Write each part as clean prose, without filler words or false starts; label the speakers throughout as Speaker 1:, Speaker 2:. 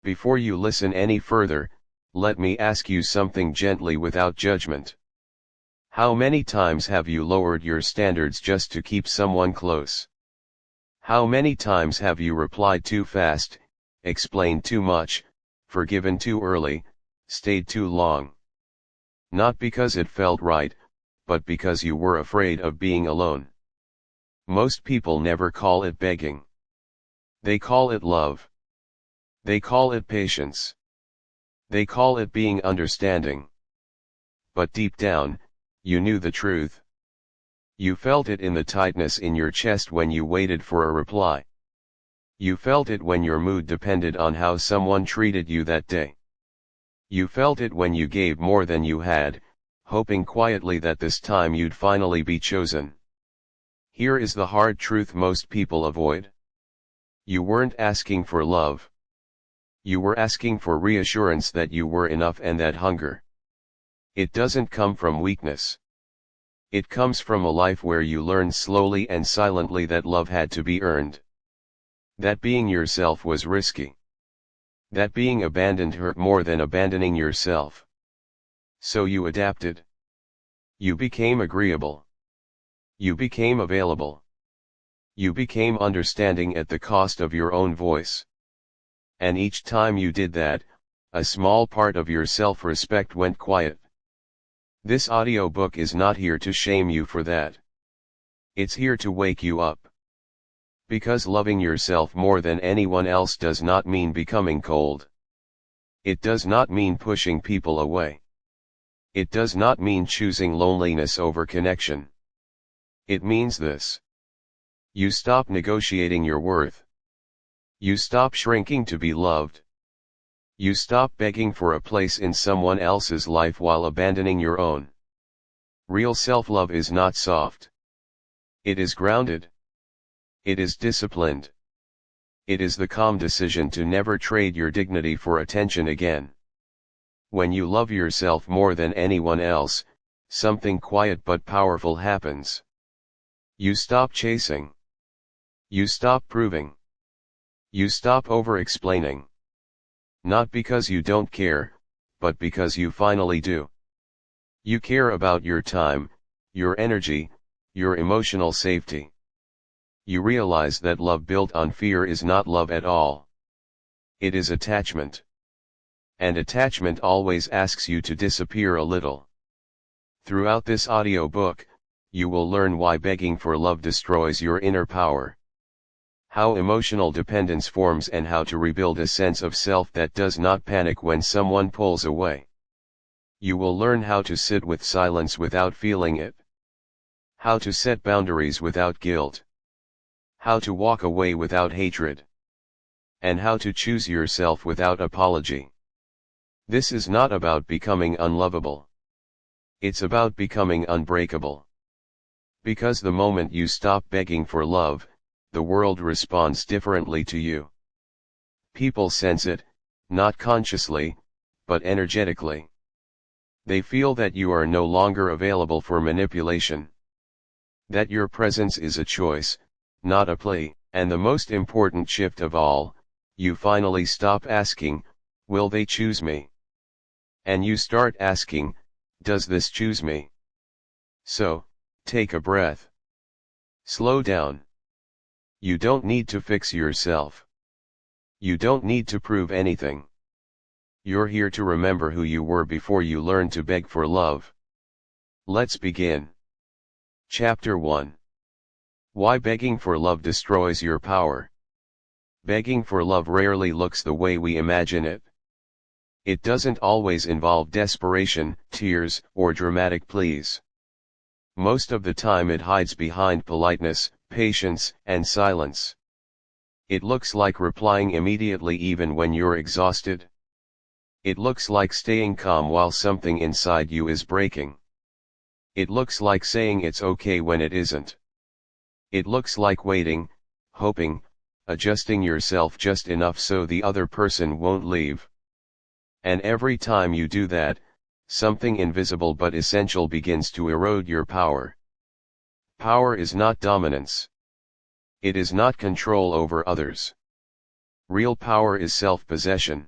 Speaker 1: Before you listen any further, let me ask you something gently without judgment. How many times have you lowered your standards just to keep someone close? How many times have you replied too fast, explained too much, forgiven too early, stayed too long? Not because it felt right, but because you were afraid of being alone. Most people never call it begging. They call it love. They call it patience. They call it being understanding. But deep down, you knew the truth. You felt it in the tightness in your chest when you waited for a reply. You felt it when your mood depended on how someone treated you that day. You felt it when you gave more than you had, hoping quietly that this time you'd finally be chosen. Here is the hard truth most people avoid. You weren't asking for love. You were asking for reassurance that you were enough and that hunger. It doesn't come from weakness. It comes from a life where you learned slowly and silently that love had to be earned. That being yourself was risky. That being abandoned hurt more than abandoning yourself. So you adapted. You became agreeable. You became available. You became understanding at the cost of your own voice. And each time you did that, a small part of your self-respect went quiet. This audiobook is not here to shame you for that. It's here to wake you up. Because loving yourself more than anyone else does not mean becoming cold. It does not mean pushing people away. It does not mean choosing loneliness over connection. It means this. You stop negotiating your worth. You stop shrinking to be loved. You stop begging for a place in someone else's life while abandoning your own. Real self-love is not soft. It is grounded. It is disciplined. It is the calm decision to never trade your dignity for attention again. When you love yourself more than anyone else, something quiet but powerful happens. You stop chasing. You stop proving. You stop over-explaining. Not because you don't care, but because you finally do. You care about your time, your energy, your emotional safety. You realize that love built on fear is not love at all. It is attachment. And attachment always asks you to disappear a little. Throughout this audiobook, you will learn why begging for love destroys your inner power. How emotional dependence forms and how to rebuild a sense of self that does not panic when someone pulls away. You will learn how to sit with silence without feeling it. How to set boundaries without guilt. How to walk away without hatred. And how to choose yourself without apology. This is not about becoming unlovable. It's about becoming unbreakable. Because the moment you stop begging for love, the world responds differently to you. People sense it, not consciously, but energetically. They feel that you are no longer available for manipulation. That your presence is a choice, not a plea, and the most important shift of all, you finally stop asking, will they choose me? And you start asking, does this choose me? So, take a breath. Slow down. You don't need to fix yourself. You don't need to prove anything. You're here to remember who you were before you learned to beg for love. Let's begin. Chapter 1. Why begging for love destroys your power. Begging for love rarely looks the way we imagine it. It doesn't always involve desperation, tears, or dramatic pleas. Most of the time it hides behind politeness, patience, and silence. It looks like replying immediately even when you're exhausted. It looks like staying calm while something inside you is breaking. It looks like saying it's okay when it isn't. It looks like waiting, hoping, adjusting yourself just enough so the other person won't leave. And every time you do that, something invisible but essential begins to erode your power. Power is not dominance. It is not control over others. Real power is self-possession.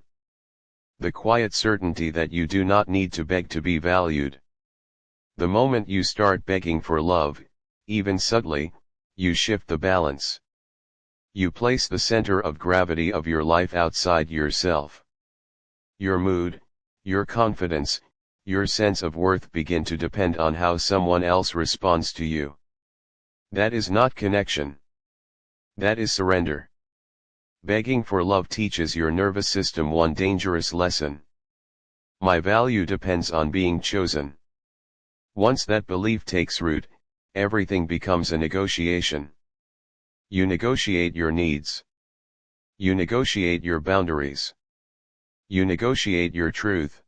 Speaker 1: the quiet certainty that you do not need to beg to be valued. The moment you start begging for love, even subtly, you shift the balance. You place the center of gravity of your life outside yourself. Your mood, your confidence, your sense of worth begin to depend on how someone else responds to you. That is not connection. That is surrender. Begging for love teaches your nervous system one dangerous lesson. My value depends on being chosen. Once that belief takes root, everything becomes a negotiation. You negotiate your needs. You negotiate your boundaries. You negotiate your truth.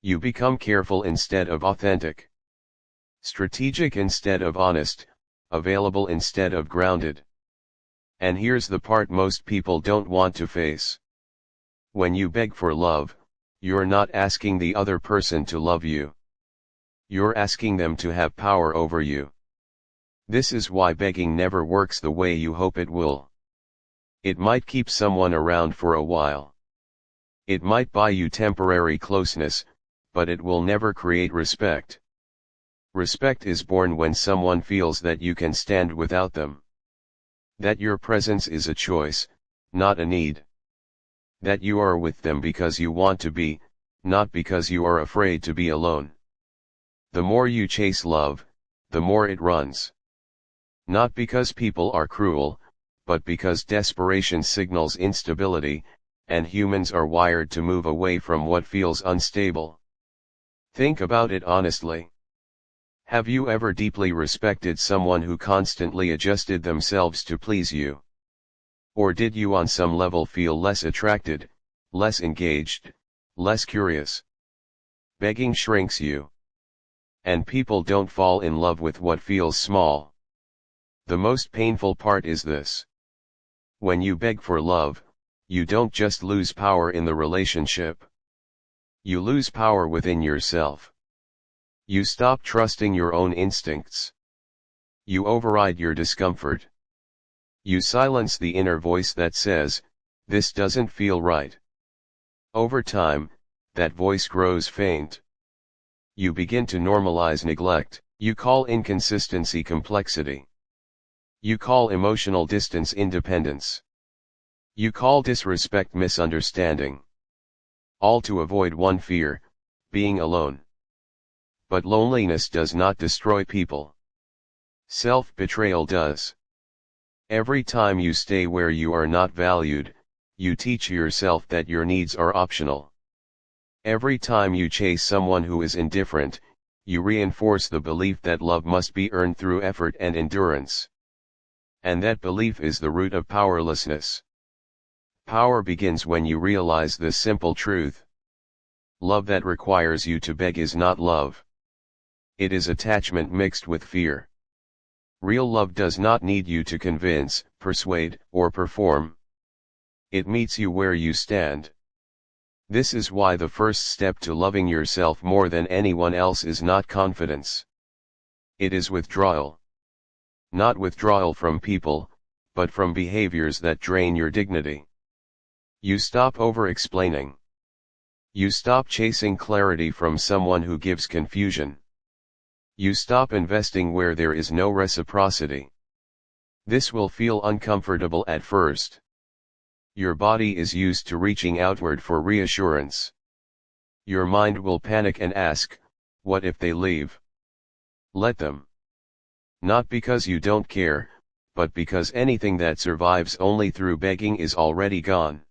Speaker 1: You become careful instead of authentic. Strategic instead of honest, available instead of grounded. And here's the part most people don't want to face. When you beg for love, you're not asking the other person to love you. You're asking them to have power over you. This is why begging never works the way you hope it will. It might keep someone around for a while. It might buy you temporary closeness, but it will never create respect. Respect is born when someone feels that you can stand without them. That your presence is a choice, not a need. That you are with them because you want to be, not because you are afraid to be alone. The more you chase love, the more it runs. Not because people are cruel, but because desperation signals instability, and humans are wired to move away from what feels unstable. Think about it honestly. Have you ever deeply respected someone who constantly adjusted themselves to please you? Or did you on some level feel less attracted, less engaged, less curious? Begging shrinks you. And people don't fall in love with what feels small. The most painful part is this. When you beg for love, you don't just lose power in the relationship. You lose power within yourself. You stop trusting your own instincts. You override your discomfort. You silence the inner voice that says, "This doesn't feel right." Over time, that voice grows faint. You begin to normalize neglect. You call inconsistency complexity. You call emotional distance independence. You call disrespect misunderstanding. All to avoid one fear, being alone. But loneliness does not destroy people. Self-betrayal does. Every time you stay where you are not valued, you teach yourself that your needs are optional. Every time you chase someone who is indifferent, you reinforce the belief that love must be earned through effort and endurance. And that belief is the root of powerlessness. Power begins when you realize this simple truth. Love that requires you to beg is not love. It is attachment mixed with fear. Real love does not need you to convince, persuade, or perform. It meets you where you stand. This is why the first step to loving yourself more than anyone else is not confidence. It is withdrawal. Not withdrawal from people, but from behaviors that drain your dignity. You stop over-explaining. You stop chasing clarity from someone who gives confusion. You stop investing where there is no reciprocity. This will feel uncomfortable at first. Your body is used to reaching outward for reassurance. Your mind will panic and ask, what if they leave? Let them. Not because you don't care, but because anything that survives only through begging is already gone.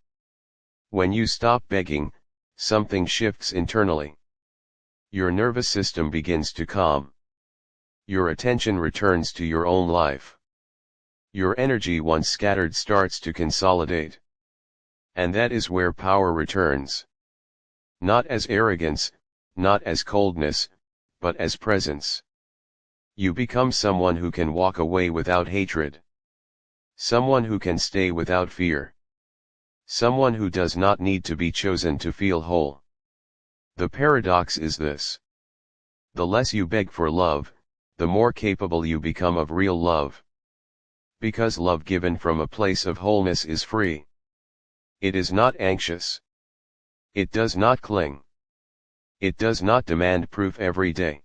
Speaker 1: When you stop begging, something shifts internally. Your nervous system begins to calm. Your attention returns to your own life. Your energy once scattered starts to consolidate. And that is where power returns. Not as arrogance, not as coldness, but as presence. You become someone who can walk away without hatred. Someone who can stay without fear. Someone who does not need to be chosen to feel whole. The paradox is this. The less you beg for love, the more capable you become of real love. Because love given from a place of wholeness is free. It is not anxious. It does not cling. It does not demand proof every day.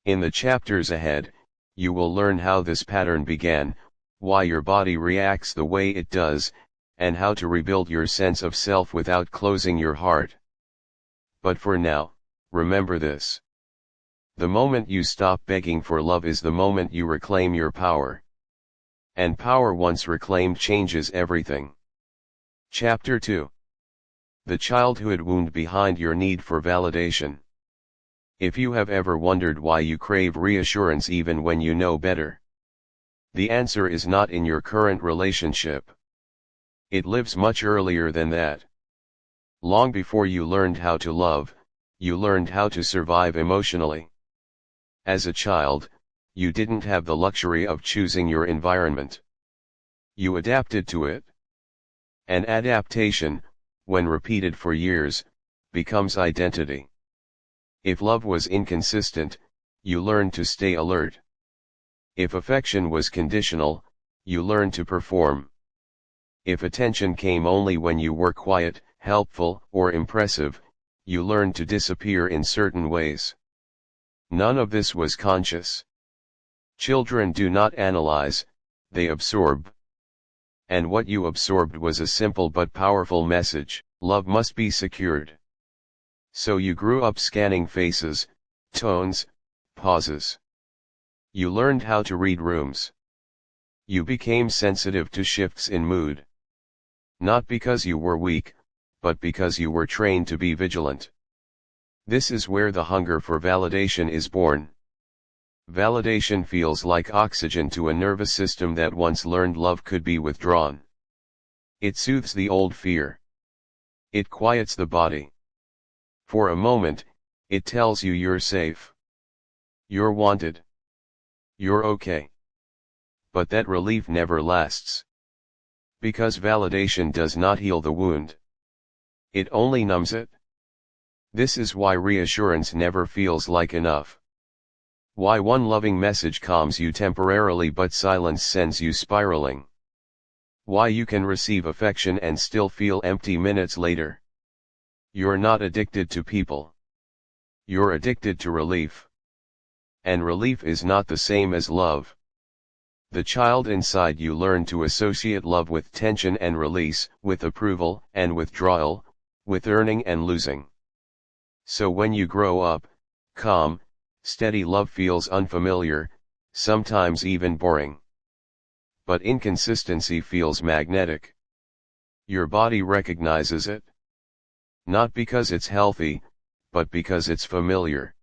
Speaker 1: In the chapters ahead, you will learn how this pattern began, why your body reacts the way it does, and how to rebuild your sense of self without closing your heart. But for now, remember this. The moment you stop begging for love is the moment you reclaim your power. And power once reclaimed changes everything. Chapter 2. The childhood wound behind your need for validation. If you have ever wondered why you crave reassurance even when you know better, the answer is not in your current relationship. It lives much earlier than that. Long before you learned how to love, you learned how to survive emotionally. As a child, you didn't have the luxury of choosing your environment. You adapted to it. An adaptation, when repeated for years, becomes identity. If love was inconsistent, you learned to stay alert. If affection was conditional, you learned to perform. If attention came only when you were quiet, helpful, or impressive, you learned to disappear in certain ways. None of this was conscious. Children do not analyze, they absorb. And what you absorbed was a simple but powerful message: love must be secured. So you grew up scanning faces, tones, pauses. You learned how to read rooms. You became sensitive to shifts in mood. Not because you were weak, but because you were trained to be vigilant. This is where the hunger for validation is born. Validation feels like oxygen to a nervous system that once learned love could be withdrawn. It soothes the old fear. It quiets the body. For a moment, it tells you you're safe. You're wanted. You're okay. But that relief never lasts. Because validation does not heal the wound. It only numbs it. This is why reassurance never feels like enough. Why one loving message calms you temporarily but silence sends you spiraling. Why you can receive affection and still feel empty minutes later. You're not addicted to people. You're addicted to relief. And relief is not the same as love. The child inside you learned to associate love with tension and release, with approval and withdrawal, with earning and losing. So when you grow up, calm, steady love feels unfamiliar, sometimes even boring. But inconsistency feels magnetic. Your body recognizes it. Not because it's healthy, but because it's familiar.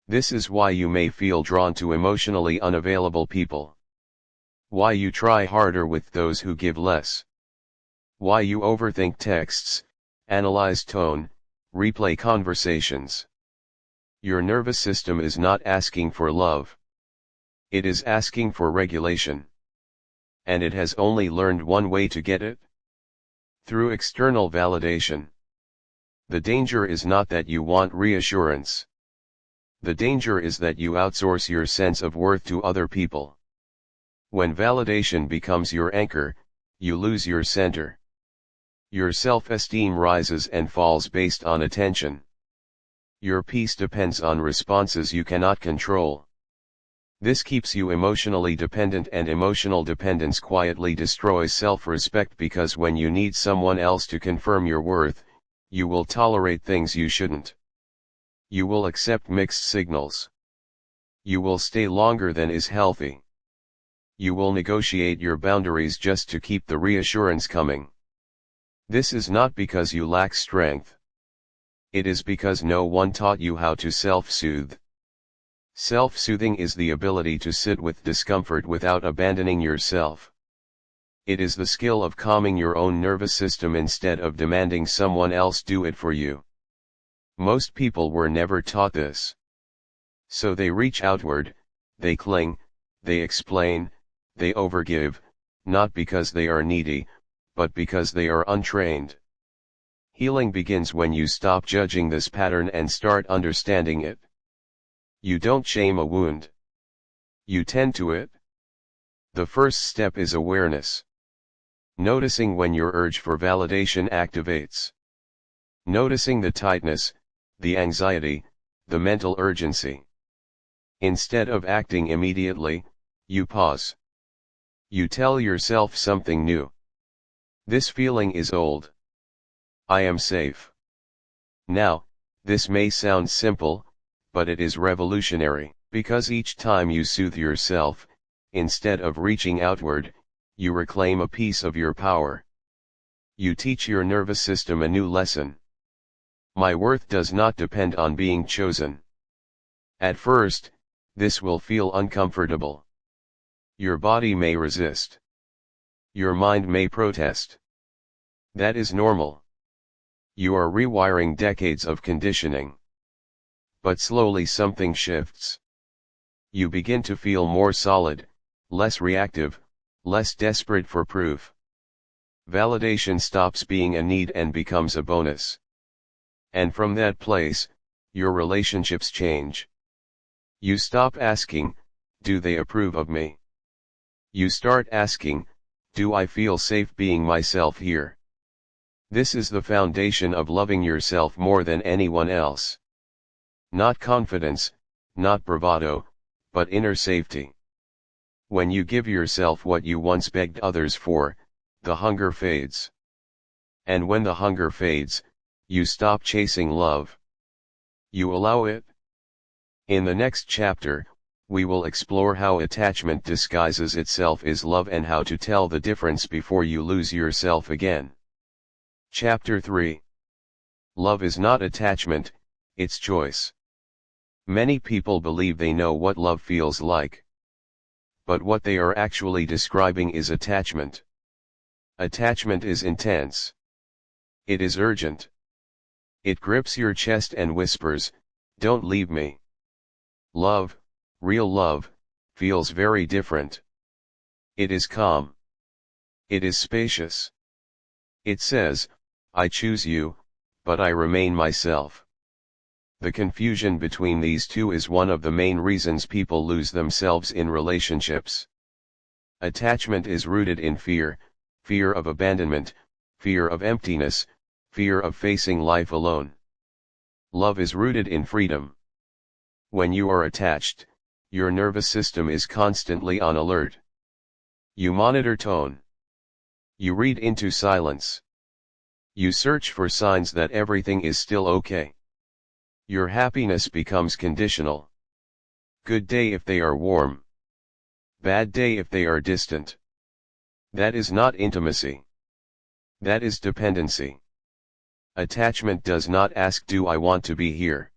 Speaker 1: This is why you may feel drawn to emotionally unavailable people. Why you try harder with those who give less. Why you overthink texts, analyze tone, replay conversations. Your nervous system is not asking for love. It is asking for regulation. And it has only learned one way to get it: through external validation. The danger is not that you want reassurance. The danger is that you outsource your sense of worth to other people. When validation becomes your anchor, you lose your center. Your self-esteem rises and falls based on attention. Your peace depends on responses you cannot control. This keeps you emotionally dependent, and emotional dependence quietly destroys self-respect, because when you need someone else to confirm your worth, you will tolerate things you shouldn't. You will accept mixed signals. You will stay longer than is healthy. You will negotiate your boundaries just to keep the reassurance coming. This is not because you lack strength. It is because no one taught you how to self-soothe. Self-soothing is the ability to sit with discomfort without abandoning yourself. It is the skill of calming your own nervous system instead of demanding someone else do it for you. Most people were never taught this. So they reach outward, they cling, they explain, they overgive, not because they are needy, but because they are untrained. Healing begins when you stop judging this pattern and start understanding it. You don't shame a wound. You tend to it. The first step is awareness. Noticing when your urge for validation activates. Noticing the tightness, the anxiety, the mental urgency. Instead of acting immediately, you pause. You tell yourself something new. This feeling is old. I am safe. Now, this may sound simple, but it is revolutionary, because each time you soothe yourself, instead of reaching outward, you reclaim a piece of your power. You teach your nervous system a new lesson. My worth does not depend on being chosen. At first, this will feel uncomfortable. Your body may resist. Your mind may protest. That is normal. You are rewiring decades of conditioning. But slowly something shifts. You begin to feel more solid, less reactive, less desperate for proof. Validation stops being a need and becomes a bonus. And from that place, your relationships change. You stop asking, do they approve of me? You start asking, do I feel safe being myself here? This is the foundation of loving yourself more than anyone else. Not confidence, not bravado, but inner safety. When you give yourself what you once begged others for, the hunger fades. And when the hunger fades, you stop chasing love. You allow it. In the next chapter, we will explore how attachment disguises itself as love and how to tell the difference before you lose yourself again. Chapter 3. Love is not attachment, it's choice. Many people believe they know what love feels like. But what they are actually describing is attachment. Attachment is intense. It is urgent. It grips your chest and whispers, "Don't leave me." Love, real love, feels very different. It is calm. It is spacious. It says, I choose you, but I remain myself. The confusion between these two is one of the main reasons people lose themselves in relationships. Attachment is rooted in fear, fear of abandonment, fear of emptiness, fear of facing life alone. Love is rooted in freedom. When you are attached, your nervous system is constantly on alert. You monitor tone. You read into silence. You search for signs that everything is still okay. Your happiness becomes conditional. Good day if they are warm. Bad day if they are distant. That is not intimacy. That is dependency. Attachment does not ask, do I want to be here?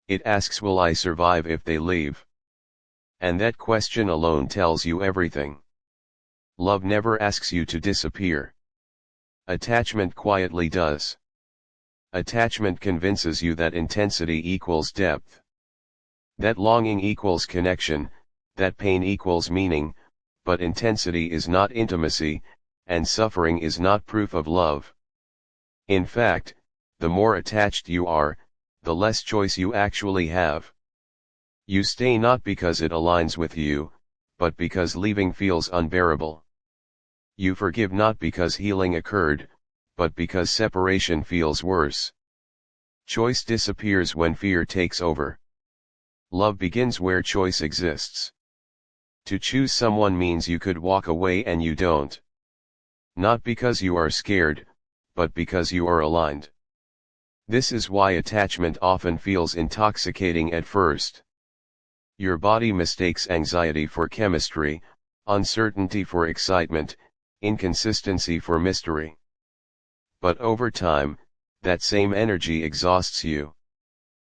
Speaker 1: It asks, will I survive if they leave? And that question alone tells you everything. Love never asks you to disappear. Attachment quietly does. Attachment convinces you that intensity equals depth. That longing equals connection, that pain equals meaning, but intensity is not intimacy, and suffering is not proof of love. In fact, the more attached you are, the less choice you actually have. You stay not because it aligns with you, but because leaving feels unbearable. You forgive not because healing occurred, but because separation feels worse. Choice disappears when fear takes over. Love begins where choice exists. To choose someone means you could walk away and you don't. Not because you are scared, but because you are aligned. This is why attachment often feels intoxicating at first. Your body mistakes anxiety for chemistry, uncertainty for excitement, inconsistency for mystery. But over time, that same energy exhausts you.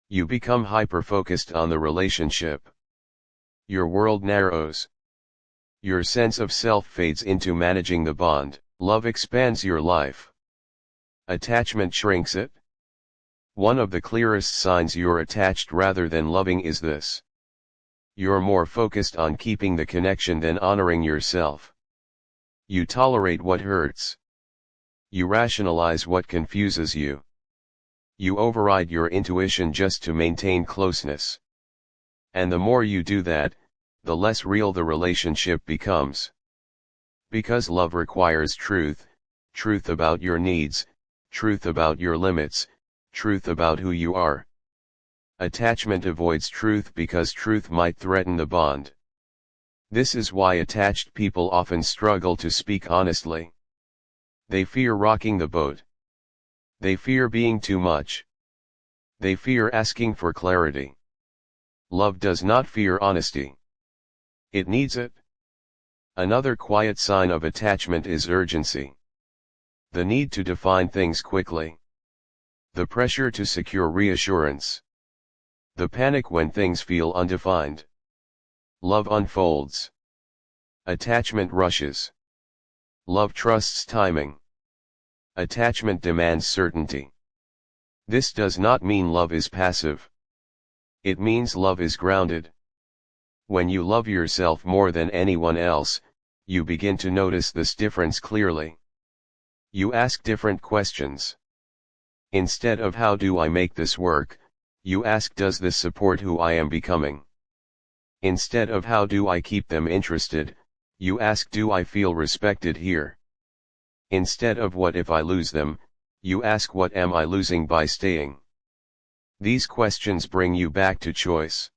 Speaker 1: You become hyper-focused on the relationship. Your world narrows. Your sense of self fades into managing the bond. Love expands your life. Attachment shrinks it. One of the clearest signs you're attached rather than loving is this. You're more focused on keeping the connection than honoring yourself. You tolerate what hurts. You rationalize what confuses you. You override your intuition just to maintain closeness. And the more you do that, the less real the relationship becomes. Because love requires truth, truth about your needs, truth about your limits, truth about who you are. Attachment avoids truth because truth might threaten the bond. This is why attached people often struggle to speak honestly. They fear rocking the boat. They fear being too much. They fear asking for clarity. Love does not fear honesty. It needs it. Another quiet sign of attachment is urgency. The need to define things quickly. The pressure to secure reassurance. The panic when things feel undefined. Love unfolds. Attachment rushes. Love trusts timing. Attachment demands certainty. This does not mean love is passive. It means love is grounded. When you love yourself more than anyone else, you begin to notice this difference clearly. You ask different questions. Instead of how do I make this work, you ask does this support who I am becoming? Instead of how do I keep them interested, you ask do I feel respected here? Instead of what if I lose them, you ask what am I losing by staying? These questions bring you back to choice.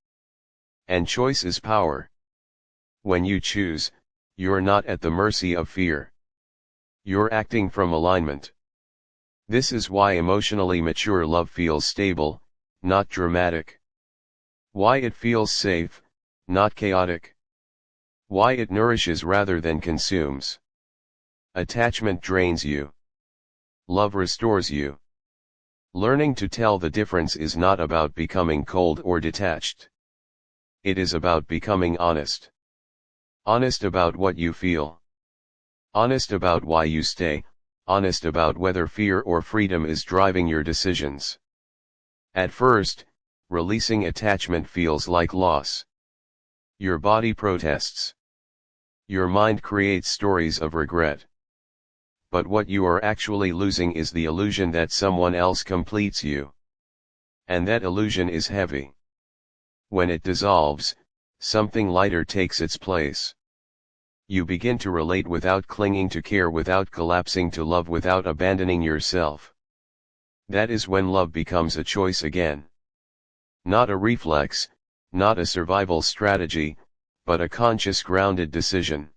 Speaker 1: And choice is power. When you choose, you're not at the mercy of fear. You're acting from alignment. This is why emotionally mature love feels stable, not dramatic. Why it feels safe, not chaotic. Why it nourishes rather than consumes. Attachment drains you. Love restores you. Learning to tell the difference is not about becoming cold or detached. It is about becoming honest. Honest about what you feel. Honest about why you stay, honest about whether fear or freedom is driving your decisions. At first, releasing attachment feels like loss. Your body protests. Your mind creates stories of regret. But what you are actually losing is the illusion that someone else completes you. And that illusion is heavy. When it dissolves, something lighter takes its place. You begin to relate without clinging to care, without collapsing to love, without abandoning yourself. That is when love becomes a choice again. Not a reflex, not a survival strategy, but a conscious, grounded decision.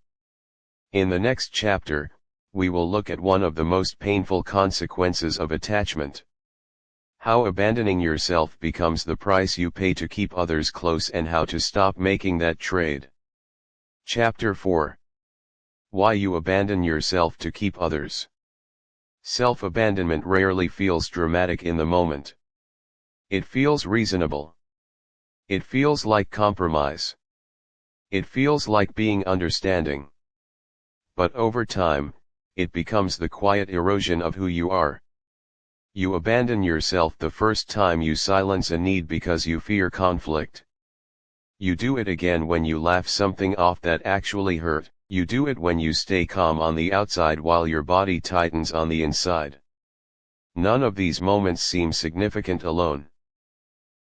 Speaker 1: In the next chapter, we will look at one of the most painful consequences of attachment. How abandoning yourself becomes the price you pay to keep others close, and how to stop making that trade. Chapter 4. Why you abandon yourself to keep others. Self-abandonment rarely feels dramatic in the moment. It feels reasonable. It feels like compromise. It feels like being understanding. But over time, it becomes the quiet erosion of who you are. You abandon yourself the first time you silence a need because you fear conflict. You do it again when you laugh something off that actually hurt. You do it when you stay calm on the outside while your body tightens on the inside. None of these moments seem significant alone.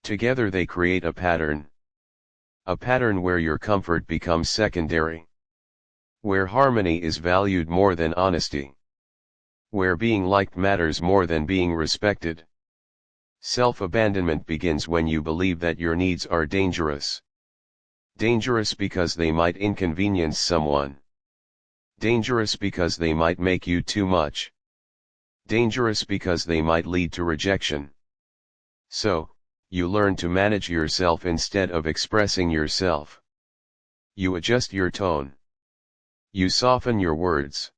Speaker 1: Together they create a pattern. A pattern where your comfort becomes secondary. Where harmony is valued more than honesty. Where being liked matters more than being respected. Self-abandonment begins when you believe that your needs are dangerous. Dangerous because they might inconvenience someone. Dangerous because they might make you too much. Dangerous because they might lead to rejection. So, you learn to manage yourself instead of expressing yourself. You adjust your tone. You soften your words.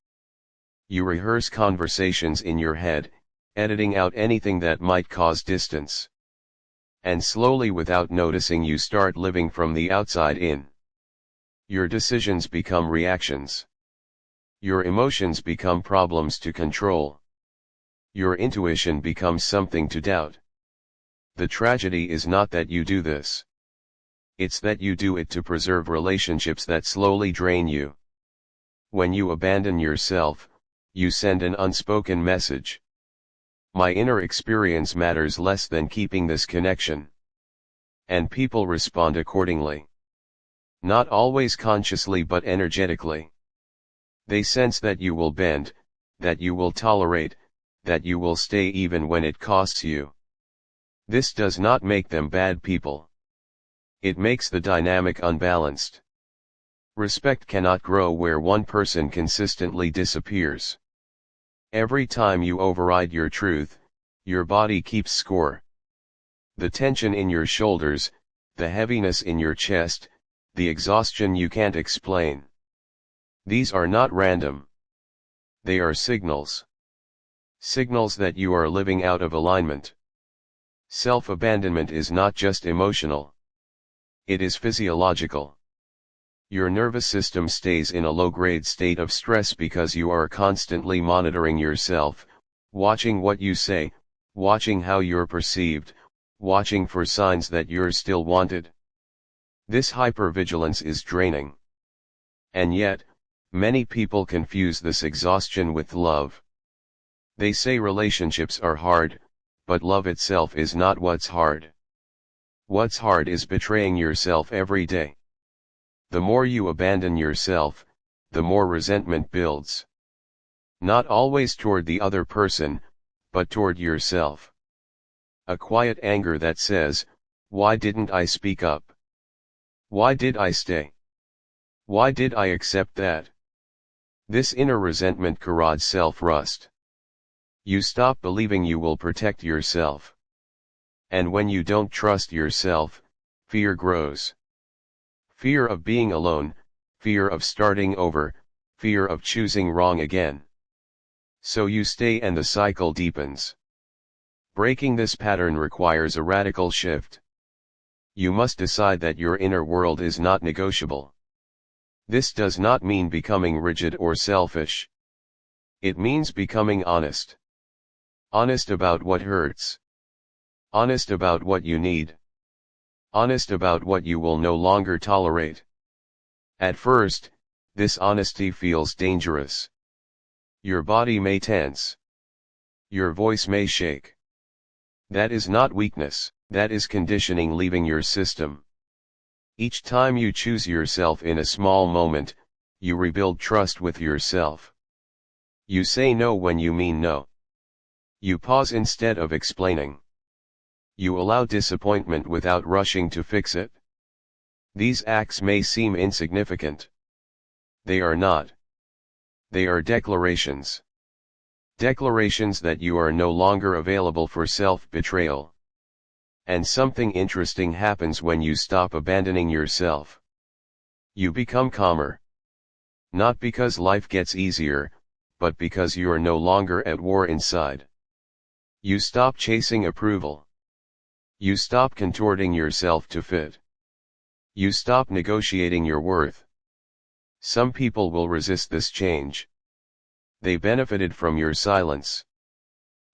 Speaker 1: You rehearse conversations in your head, editing out anything that might cause distance. And slowly, without noticing, you start living from the outside in. Your decisions become reactions. Your emotions become problems to control. Your intuition becomes something to doubt. The tragedy is not that you do this. It's that you do it to preserve relationships that slowly drain you. When you abandon yourself, you send an unspoken message. My inner experience matters less than keeping this connection. And people respond accordingly. Not always consciously but energetically. They sense that you will bend, that you will tolerate, that you will stay even when it costs you. This does not make them bad people. It makes the dynamic unbalanced. Respect cannot grow where one person consistently disappears. Every time you override your truth, your body keeps score. The tension in your shoulders, the heaviness in your chest, the exhaustion you can't explain. These are not random. They are signals. Signals that you are living out of alignment. Self-abandonment is not just emotional. It is physiological. Your nervous system stays in a low-grade state of stress because you are constantly monitoring yourself, watching what you say, watching how you're perceived, watching for signs that you're still wanted. This hypervigilance is draining. And yet, many people confuse this exhaustion with love. They say relationships are hard, but love itself is not what's hard. What's hard is betraying yourself every day. The more you abandon yourself, the more resentment builds. Not always toward the other person, but toward yourself. A quiet anger that says, "Why didn't I speak up? Why did I stay? Why did I accept that?" This inner resentment corrodes self-trust. You stop believing you will protect yourself. And when you don't trust yourself, fear grows. Fear of being alone, fear of starting over, fear of choosing wrong again. So you stay and the cycle deepens. Breaking this pattern requires a radical shift. You must decide that your inner world is not negotiable. This does not mean becoming rigid or selfish. It means becoming honest. Honest about what hurts. Honest about what you need. Honest about what you will no longer tolerate. At first, this honesty feels dangerous. Your body may tense. Your voice may shake. That is not weakness, that is conditioning leaving your system. Each time you choose yourself in a small moment, you rebuild trust with yourself. You say no when you mean no. You pause instead of explaining. You allow disappointment without rushing to fix it. These acts may seem insignificant. They are not. They are declarations. Declarations that you are no longer available for self-betrayal. And something interesting happens when you stop abandoning yourself. You become calmer. Not because life gets easier, but because you are no longer at war inside. You stop chasing approval. You stop contorting yourself to fit. You stop negotiating your worth. Some people will resist this change. They benefited from your silence.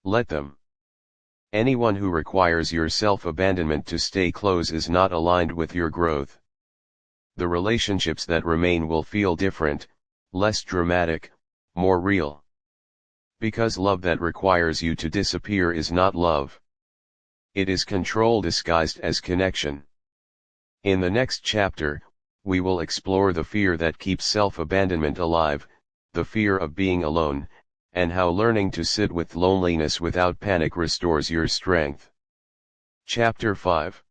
Speaker 1: Let them. Anyone who requires your self-abandonment to stay close is not aligned with your growth. The relationships that remain will feel different, less dramatic, more real. Because love that requires you to disappear is not love. It is control disguised as connection. In the next chapter, we will explore the fear that keeps self-abandonment alive, the fear of being alone, and how learning to sit with loneliness without panic restores your strength. Chapter 5.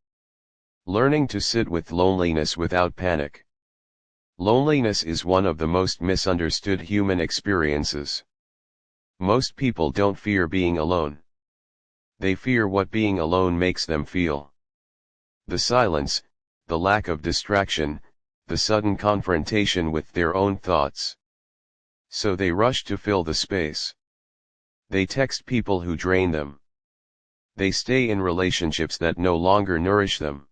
Speaker 1: Learning to sit with loneliness without panic. Loneliness is one of the most misunderstood human experiences. Most people don't fear being alone. They fear what being alone makes them feel. The silence, the lack of distraction, the sudden confrontation with their own thoughts. So they rush to fill the space. They text people who drain them. They stay in relationships that no longer nourish them.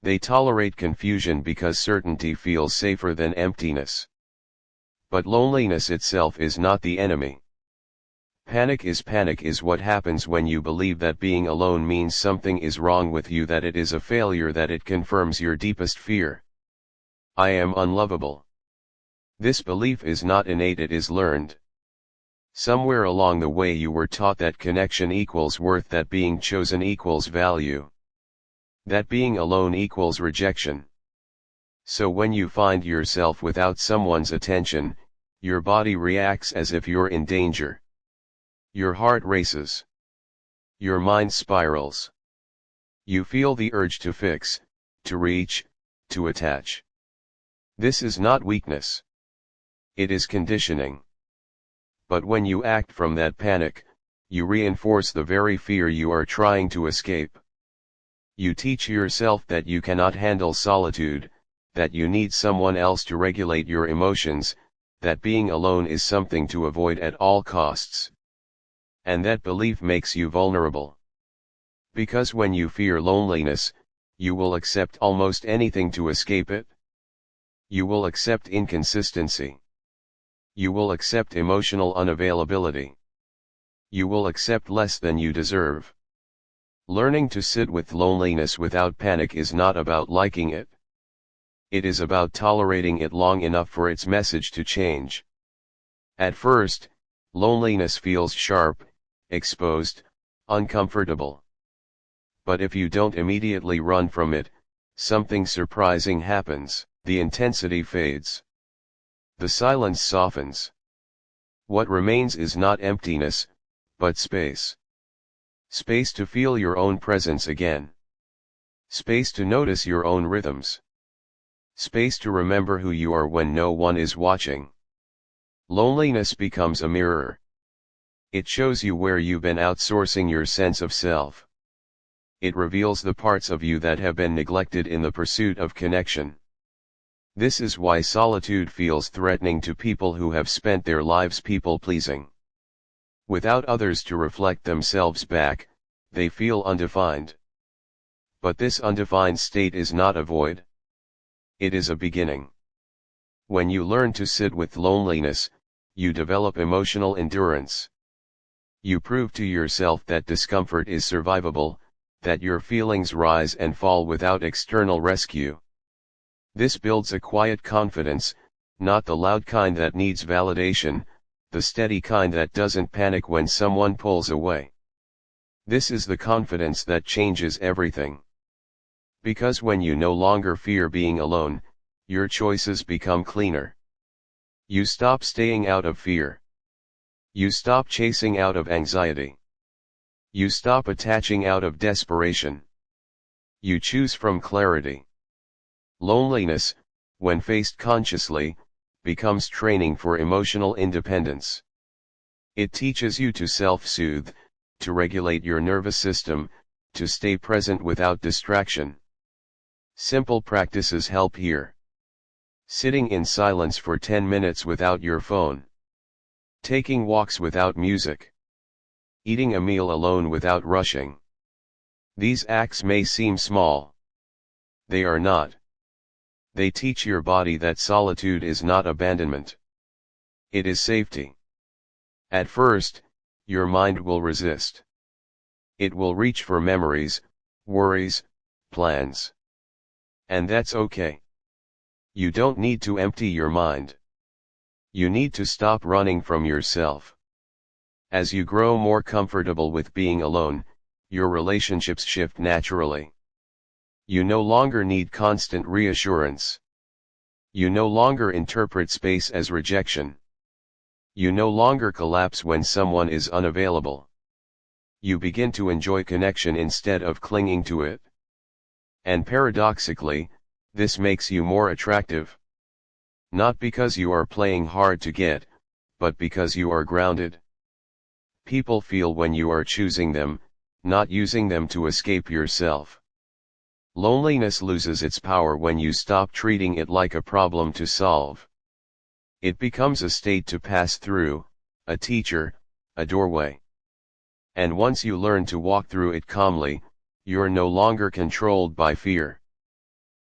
Speaker 1: They tolerate confusion because certainty feels safer than emptiness. But loneliness itself is not the enemy. Panic is what happens when you believe that being alone means something is wrong with you, that it is a failure, that it confirms your deepest fear. I am unlovable. This belief is not innate, it is learned. Somewhere along the way you were taught that connection equals worth, that being chosen equals value. That being alone equals rejection. So when you find yourself without someone's attention, your body reacts as if you're in danger. Your heart races. Your mind spirals. You feel the urge to fix, to reach, to attach. This is not weakness. It is conditioning. But when you act from that panic, you reinforce the very fear you are trying to escape. You teach yourself that you cannot handle solitude, that you need someone else to regulate your emotions, that being alone is something to avoid at all costs. And that belief makes you vulnerable. Because when you fear loneliness, you will accept almost anything to escape it. You will accept inconsistency. You will accept emotional unavailability. You will accept less than you deserve. Learning to sit with loneliness without panic is not about liking it. It is about tolerating it long enough for its message to change. At first, loneliness feels sharp, exposed, uncomfortable. But if you don't immediately run from it, something surprising happens. The intensity fades. The silence softens. What remains is not emptiness, but space. Space to feel your own presence again. Space to notice your own rhythms. Space to remember who you are when no one is watching. Loneliness becomes a mirror. It shows you where you've been outsourcing your sense of self. It reveals the parts of you that have been neglected in the pursuit of connection. This is why solitude feels threatening to people who have spent their lives people-pleasing. Without others to reflect themselves back, they feel undefined. But this undefined state is not a void. It is a beginning. When you learn to sit with loneliness, you develop emotional endurance. You prove to yourself that discomfort is survivable, that your feelings rise and fall without external rescue. This builds a quiet confidence, not the loud kind that needs validation, the steady kind that doesn't panic when someone pulls away. This is the confidence that changes everything. Because when you no longer fear being alone, your choices become cleaner. You stop staying out of fear. You stop chasing out of anxiety. You stop attaching out of desperation. You choose from clarity. Loneliness, when faced consciously, becomes training for emotional independence. It teaches you to self-soothe, to regulate your nervous system, to stay present without distraction. Simple practices help here. Sitting in silence for 10 minutes without your phone. Taking walks without music. Eating a meal alone without rushing. These acts may seem small. They are not. They teach your body that solitude is not abandonment. It is safety. At first, your mind will resist. It will reach for memories, worries, plans. And that's okay. You don't need to empty your mind. You need to stop running from yourself. As you grow more comfortable with being alone, your relationships shift naturally. You no longer need constant reassurance. You no longer interpret space as rejection. You no longer collapse when someone is unavailable. You begin to enjoy connection instead of clinging to it. And paradoxically, this makes you more attractive. Not because you are playing hard to get, but because you are grounded. People feel when you are choosing them, not using them to escape yourself. Loneliness loses its power when you stop treating it like a problem to solve. It becomes a state to pass through, a teacher, a doorway. And once you learn to walk through it calmly, you're no longer controlled by fear.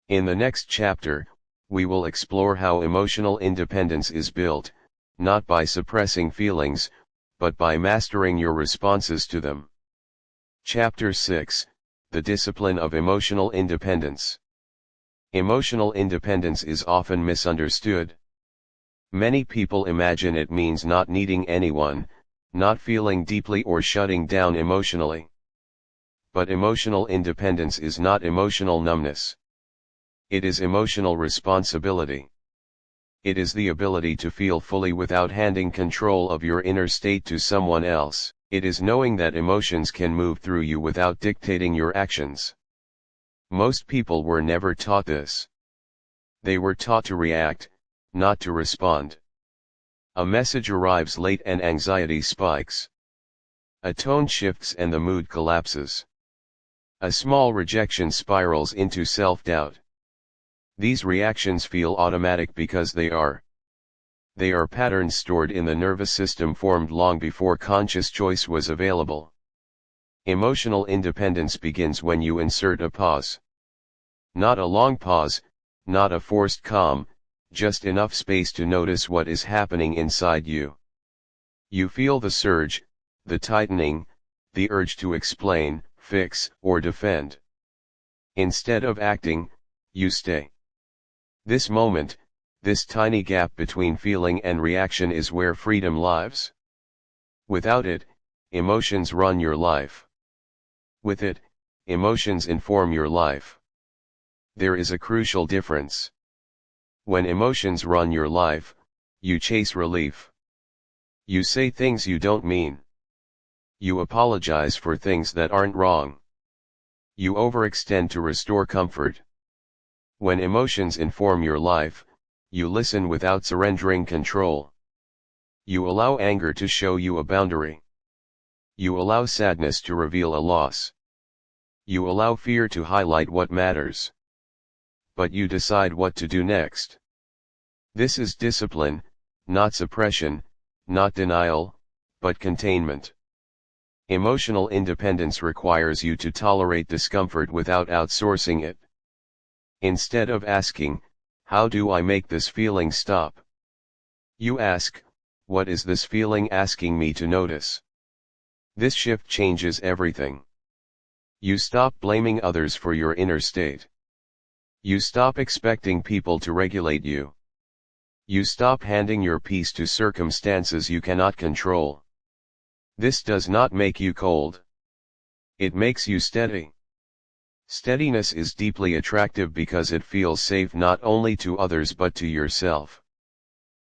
Speaker 1: In the next chapter, we will explore how emotional independence is built, not by suppressing feelings, but by mastering your responses to them. Chapter 6, The Discipline of Emotional Independence. Emotional independence is often misunderstood. Many people imagine it means not needing anyone, not feeling deeply or shutting down emotionally. But emotional independence is not emotional numbness. It is emotional responsibility. It is the ability to feel fully without handing control of your inner state to someone else. It is knowing that emotions can move through you without dictating your actions. Most people were never taught this. They were taught to react, not to respond. A message arrives late and anxiety spikes. A tone shifts and the mood collapses. A small rejection spirals into self-doubt. These reactions feel automatic because they are patterns stored in the nervous system formed long before conscious choice was available. Emotional independence begins when you insert a pause. Not a long pause, not a forced calm, just enough space to notice what is happening inside you. You feel the surge, the tightening, the urge to explain, fix, or defend. Instead of acting, you stay. This moment, this tiny gap between feeling and reaction is where freedom lives. Without it, emotions run your life. With it, emotions inform your life. There is a crucial difference. When emotions run your life, you chase relief. You say things you don't mean. You apologize for things that aren't wrong. You overextend to restore comfort. When emotions inform your life, you listen without surrendering control. You allow anger to show you a boundary. You allow sadness to reveal a loss. You allow fear to highlight what matters. But you decide what to do next. This is discipline, not suppression, not denial, but containment. Emotional independence requires you to tolerate discomfort without outsourcing it. Instead of asking, "How do I make this feeling stop?" you ask, "What is this feeling asking me to notice?" This shift changes everything. You stop blaming others for your inner state. You stop expecting people to regulate you. You stop handing your peace to circumstances you cannot control. This does not make you cold. It makes you steady. Steadiness is deeply attractive because it feels safe not only to others but to yourself.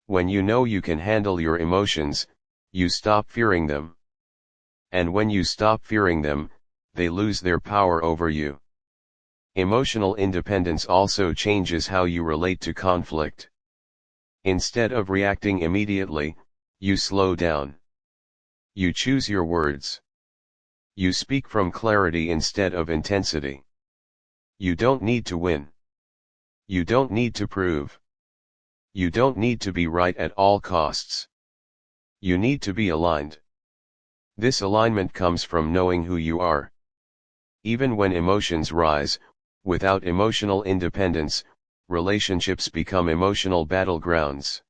Speaker 1: When you know you can handle your emotions, you stop fearing them. And when you stop fearing them, they lose their power over you. Emotional independence also changes how you relate to conflict. Instead of reacting immediately, you slow down. You choose your words. You speak from clarity instead of intensity. You don't need to win. You don't need to prove. You don't need to be right at all costs. You need to be aligned. This alignment comes from knowing who you are. Even when emotions rise, without emotional independence, relationships become emotional battlegrounds.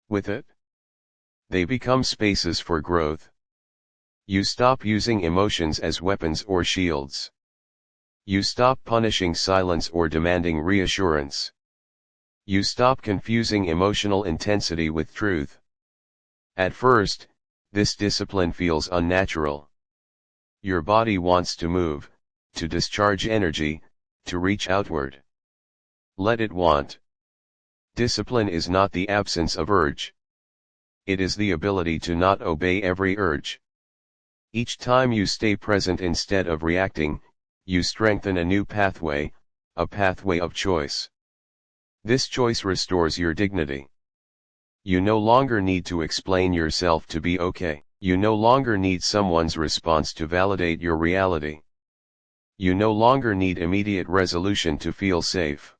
Speaker 1: With it, they become spaces for growth. You stop using emotions as weapons or shields. You stop punishing silence or demanding reassurance. You stop confusing emotional intensity with truth. At first, this discipline feels unnatural. Your body wants to move, to discharge energy, to reach outward. Let it want. Discipline is not the absence of urge. It is the ability to not obey every urge. Each time you stay present instead of reacting, you strengthen a new pathway, a pathway of choice. This choice restores your dignity. You no longer need to explain yourself to be okay. You no longer need someone's response to validate your reality. You no longer need immediate resolution to feel safe.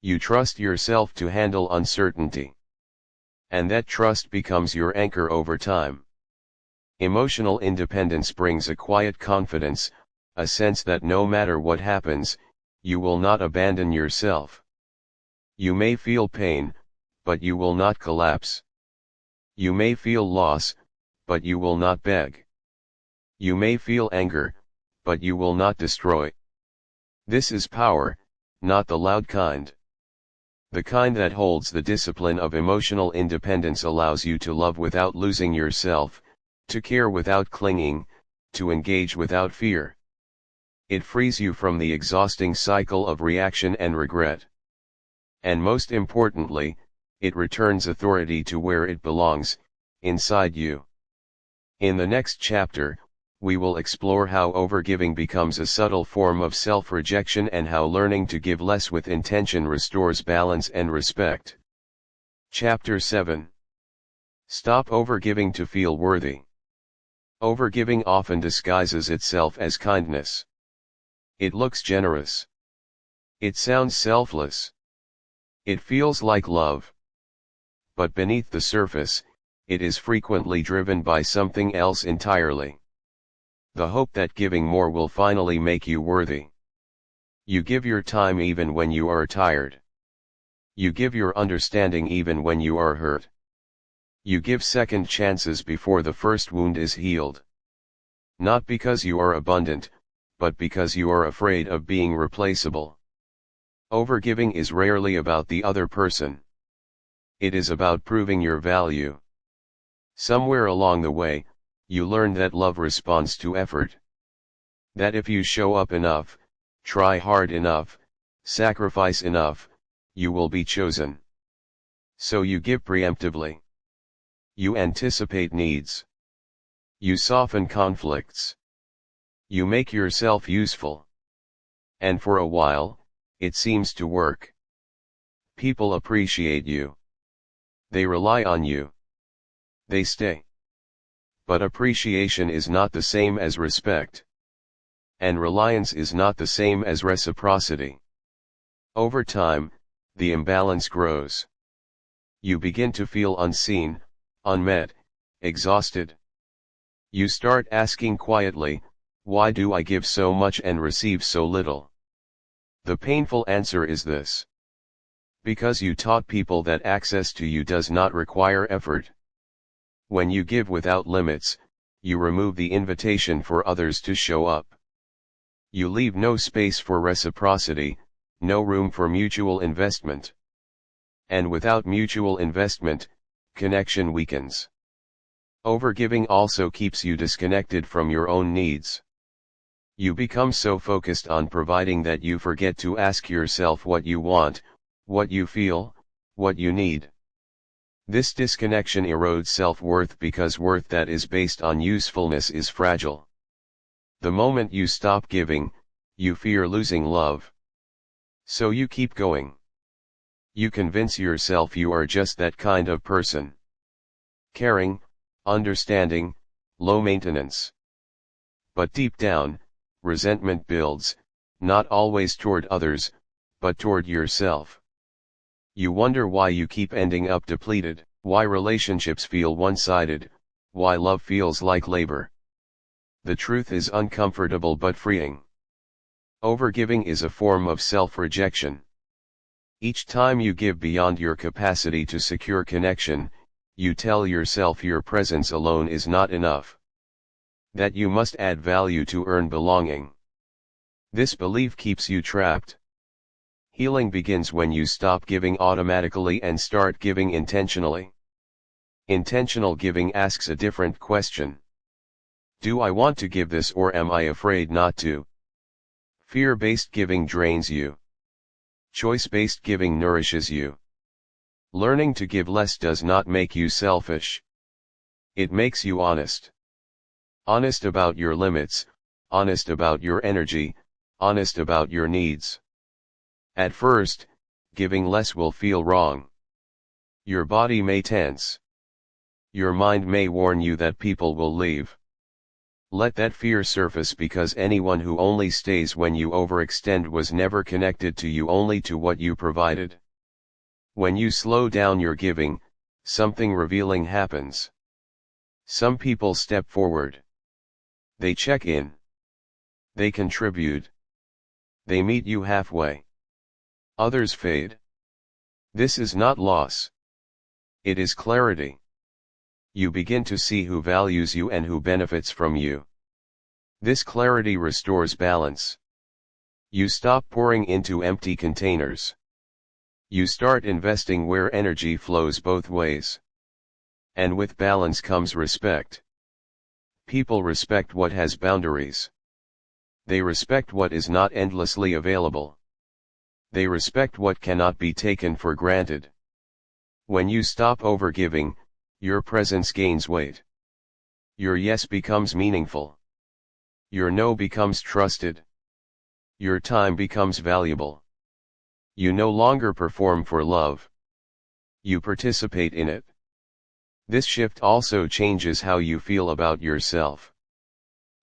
Speaker 1: You trust yourself to handle uncertainty. And that trust becomes your anchor over time. Emotional independence brings a quiet confidence, a sense that no matter what happens, you will not abandon yourself. You may feel pain, but you will not collapse. You may feel loss, but you will not beg. You may feel anger, but you will not destroy. This is power, not the loud kind. The kind that holds. The discipline of emotional independence allows you to love without losing yourself, to care without clinging, to engage without fear. It frees you from the exhausting cycle of reaction and regret. And most importantly, it returns authority to where it belongs, inside you. In the next chapter, we will explore how overgiving becomes a subtle form of self-rejection and how learning to give less with intention restores balance and respect. Chapter 7. Stop overgiving to feel worthy. Overgiving often disguises itself as kindness. It looks generous. It sounds selfless. It feels like love. But beneath the surface, it is frequently driven by something else entirely. The hope that giving more will finally make you worthy. You give your time even when you are tired. You give your understanding even when you are hurt. You give second chances before the first wound is healed. Not because you are abundant, but because you are afraid of being replaceable. Overgiving is rarely about the other person. It is about proving your value. Somewhere along the way, you learn that love responds to effort. That if you show up enough, try hard enough, sacrifice enough, you will be chosen. So you give preemptively. You anticipate needs. You soften conflicts. You make yourself useful. And for a while, it seems to work. People appreciate you. They rely on you. They stay. But appreciation is not the same as respect. And reliance is not the same as reciprocity. Over time, the imbalance grows. You begin to feel unseen, unmet, exhausted. You start asking quietly, why do I give so much and receive so little? The painful answer is this. Because you taught people that access to you does not require effort. When you give without limits, you remove the invitation for others to show up. You leave no space for reciprocity, no room for mutual investment. And without mutual investment, connection weakens. Overgiving also keeps you disconnected from your own needs. You become so focused on providing that you forget to ask yourself what you want, what you feel, what you need. This disconnection erodes self-worth because worth that is based on usefulness is fragile. The moment you stop giving, you fear losing love. So you keep going. You convince yourself you are just that kind of person. Caring, understanding, low maintenance. But deep down, resentment builds, not always toward others, but toward yourself. You wonder why you keep ending up depleted, why relationships feel one-sided, why love feels like labor. The truth is uncomfortable but freeing. Overgiving is a form of self-rejection. Each time you give beyond your capacity to secure connection, you tell yourself your presence alone is not enough. That you must add value to earn belonging. This belief keeps you trapped. Healing begins when you stop giving automatically and start giving intentionally. Intentional giving asks a different question. Do I want to give this or am I afraid not to? Fear-based giving drains you. Choice-based giving nourishes you. Learning to give less does not make you selfish. It makes you honest. Honest about your limits, honest about your energy, honest about your needs. At first, giving less will feel wrong. Your body may tense. Your mind may warn you that people will leave. Let that fear surface because anyone who only stays when you overextend was never connected to you, only to what you provided. When you slow down your giving, something revealing happens. Some people step forward. They check in. They contribute. They meet you halfway. Others fade. This is not loss. It is clarity. You begin to see who values you and who benefits from you. This clarity restores balance. You stop pouring into empty containers. You start investing where energy flows both ways. And with balance comes respect. People respect what has boundaries. They respect what is not endlessly available. They respect what cannot be taken for granted. When you stop overgiving, your presence gains weight. Your yes becomes meaningful. Your no becomes trusted. Your time becomes valuable. You no longer perform for love. You participate in it. This shift also changes how you feel about yourself.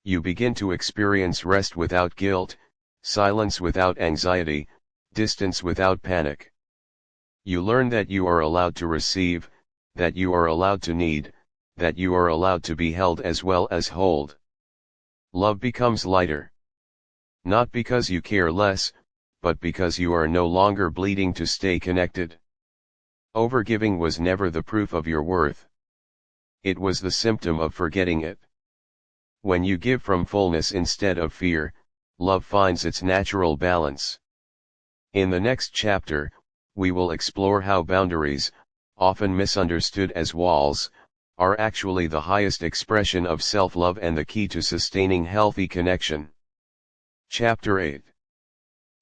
Speaker 1: You begin to experience rest without guilt, silence without anxiety, distance without panic. You learn that you are allowed to receive, that you are allowed to need, that you are allowed to be held as well as hold. Love becomes lighter. Not because you care less, but because you are no longer bleeding to stay connected. Overgiving was never the proof of your worth. It was the symptom of forgetting it. When you give from fullness instead of fear, love finds its natural balance. In the next chapter, we will explore how boundaries, often misunderstood as walls, are actually the highest expression of self-love and the key to sustaining healthy connection. Chapter 8.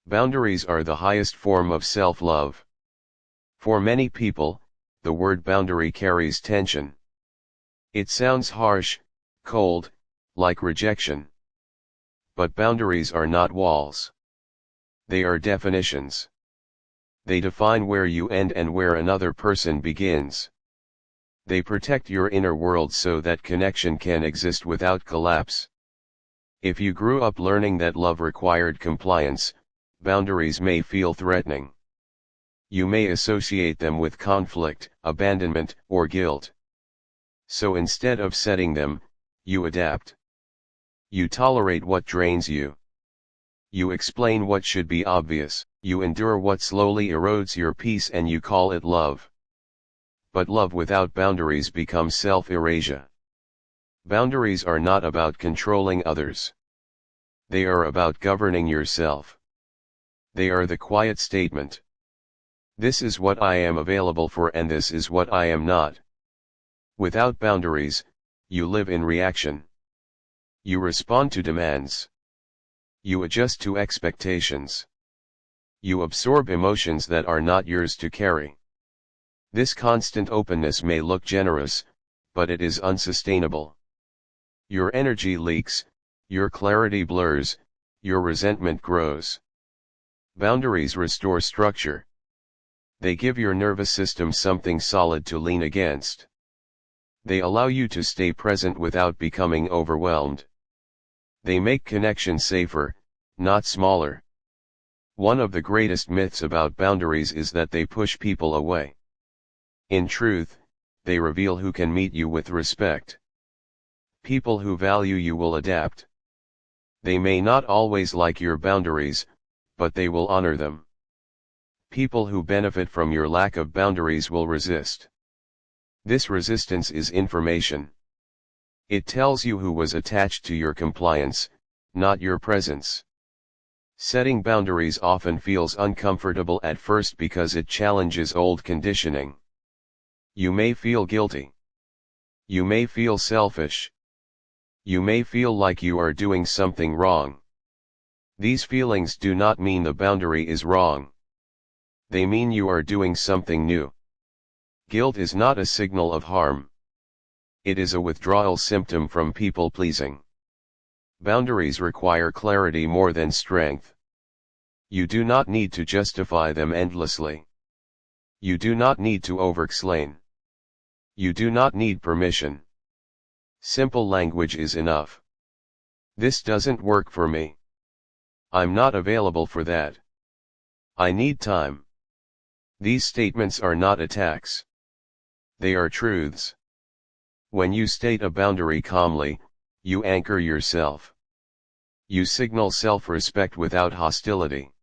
Speaker 1: Boundaries are the highest form of self-love. For many people, the word boundary carries tension. It sounds harsh, cold, like rejection. But boundaries are not walls. They are definitions. They define where you end and where another person begins. They protect your inner world so that connection can exist without collapse. If you grew up learning that love required compliance, boundaries may feel threatening. You may associate them with conflict, abandonment, or guilt. So instead of setting them, you adapt. You tolerate what drains you. You explain what should be obvious, you endure what slowly erodes your peace, and you call it love. But love without boundaries becomes self-erasure. Boundaries are not about controlling others. They are about governing yourself. They are the quiet statement. This is what I am available for and this is what I am not. Without boundaries, you live in reaction. You respond to demands. You adjust to expectations. You absorb emotions that are not yours to carry. This constant openness may look generous, but it is unsustainable. Your energy leaks, your clarity blurs, your resentment grows. Boundaries restore structure. They give your nervous system something solid to lean against. They allow you to stay present without becoming overwhelmed. They make connection safer, not smaller. One of the greatest myths about boundaries is that they push people away. In truth, they reveal who can meet you with respect. People who value you will adapt. They may not always like your boundaries, but they will honor them. People who benefit from your lack of boundaries will resist. This resistance is information. It tells you who was attached to your compliance, not your presence. Setting boundaries often feels uncomfortable at first because it challenges old conditioning. You may feel guilty. You may feel selfish. You may feel like you are doing something wrong. These feelings do not mean the boundary is wrong. They mean you are doing something new. Guilt is not a signal of harm. It is a withdrawal symptom from people-pleasing. Boundaries require clarity more than strength. You do not need to justify them endlessly. You do not need to over-explain. You do not need permission. Simple language is enough. This doesn't work for me. I'm not available for that. I need time. These statements are not attacks. They are truths. When you state a boundary calmly, you anchor yourself. You signal self-respect without hostility.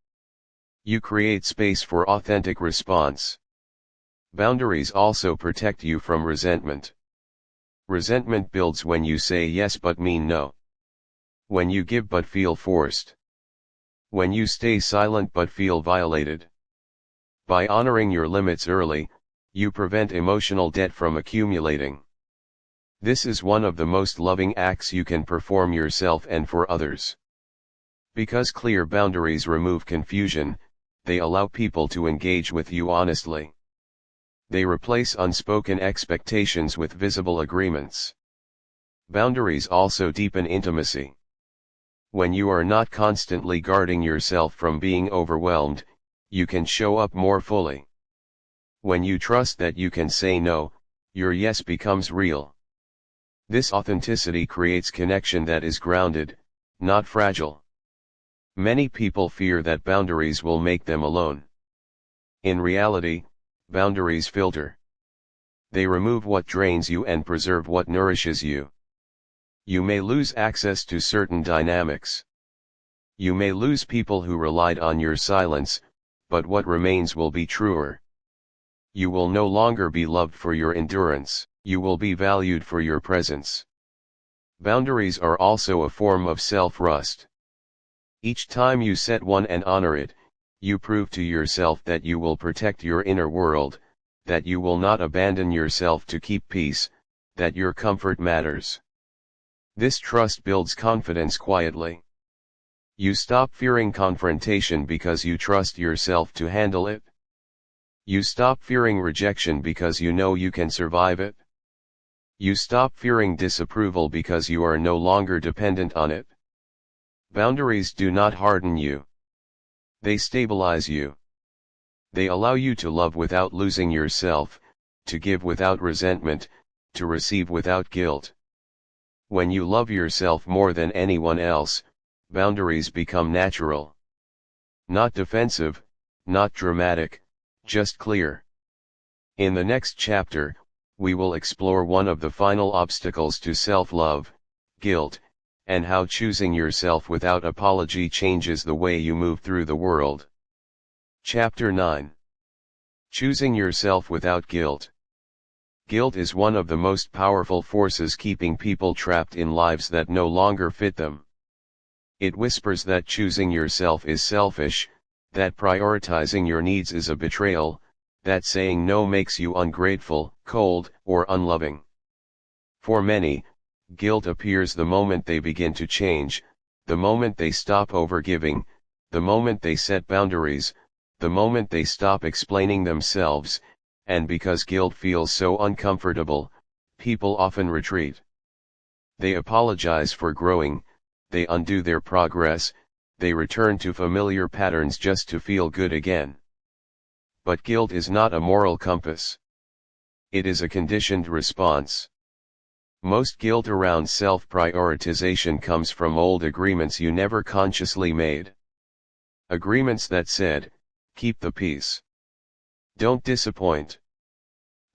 Speaker 1: You create space for authentic response. Boundaries also protect you from resentment. Resentment builds when you say yes but mean no. When you give but feel forced. When you stay silent but feel violated. By honoring your limits early, you prevent emotional debt from accumulating. This is one of the most loving acts you can perform yourself and for others. Because clear boundaries remove confusion, they allow people to engage with you honestly. They replace unspoken expectations with visible agreements. Boundaries also deepen intimacy. When you are not constantly guarding yourself from being overwhelmed, you can show up more fully. When you trust that you can say no, your yes becomes real. This authenticity creates connection that is grounded, not fragile. Many people fear that boundaries will make them alone. In reality, boundaries filter. They remove what drains you and preserve what nourishes you. You may lose access to certain dynamics. You may lose people who relied on your silence, but what remains will be truer. You will no longer be loved for your endurance, you will be valued for your presence. Boundaries are also a form of self-trust. Each time you set one and honor it, you prove to yourself that you will protect your inner world, that you will not abandon yourself to keep peace, that your comfort matters. This trust builds confidence quietly. You stop fearing confrontation because you trust yourself to handle it. You stop fearing rejection because you know you can survive it. You stop fearing disapproval because you are no longer dependent on it. Boundaries do not harden you. They stabilize you. They allow you to love without losing yourself, to give without resentment, to receive without guilt. When you love yourself more than anyone else, boundaries become natural. Not defensive, not dramatic, just clear. In the next chapter, we will explore one of the final obstacles to self-love, guilt, and how choosing yourself without apology changes the way you move through the world. Chapter 9. Choosing yourself without guilt. Guilt is one of the most powerful forces keeping people trapped in lives that no longer fit them. It whispers that choosing yourself is selfish, that prioritizing your needs is a betrayal, that saying no makes you ungrateful, cold, or unloving. For many, guilt appears the moment they begin to change, the moment they stop overgiving, the moment they set boundaries, the moment they stop explaining themselves, and because guilt feels so uncomfortable, people often retreat. They apologize for growing, they undo their progress, they return to familiar patterns just to feel good again. But guilt is not a moral compass. It is a conditioned response. Most guilt around self-prioritization comes from old agreements you never consciously made. Agreements that said, keep the peace. Don't disappoint.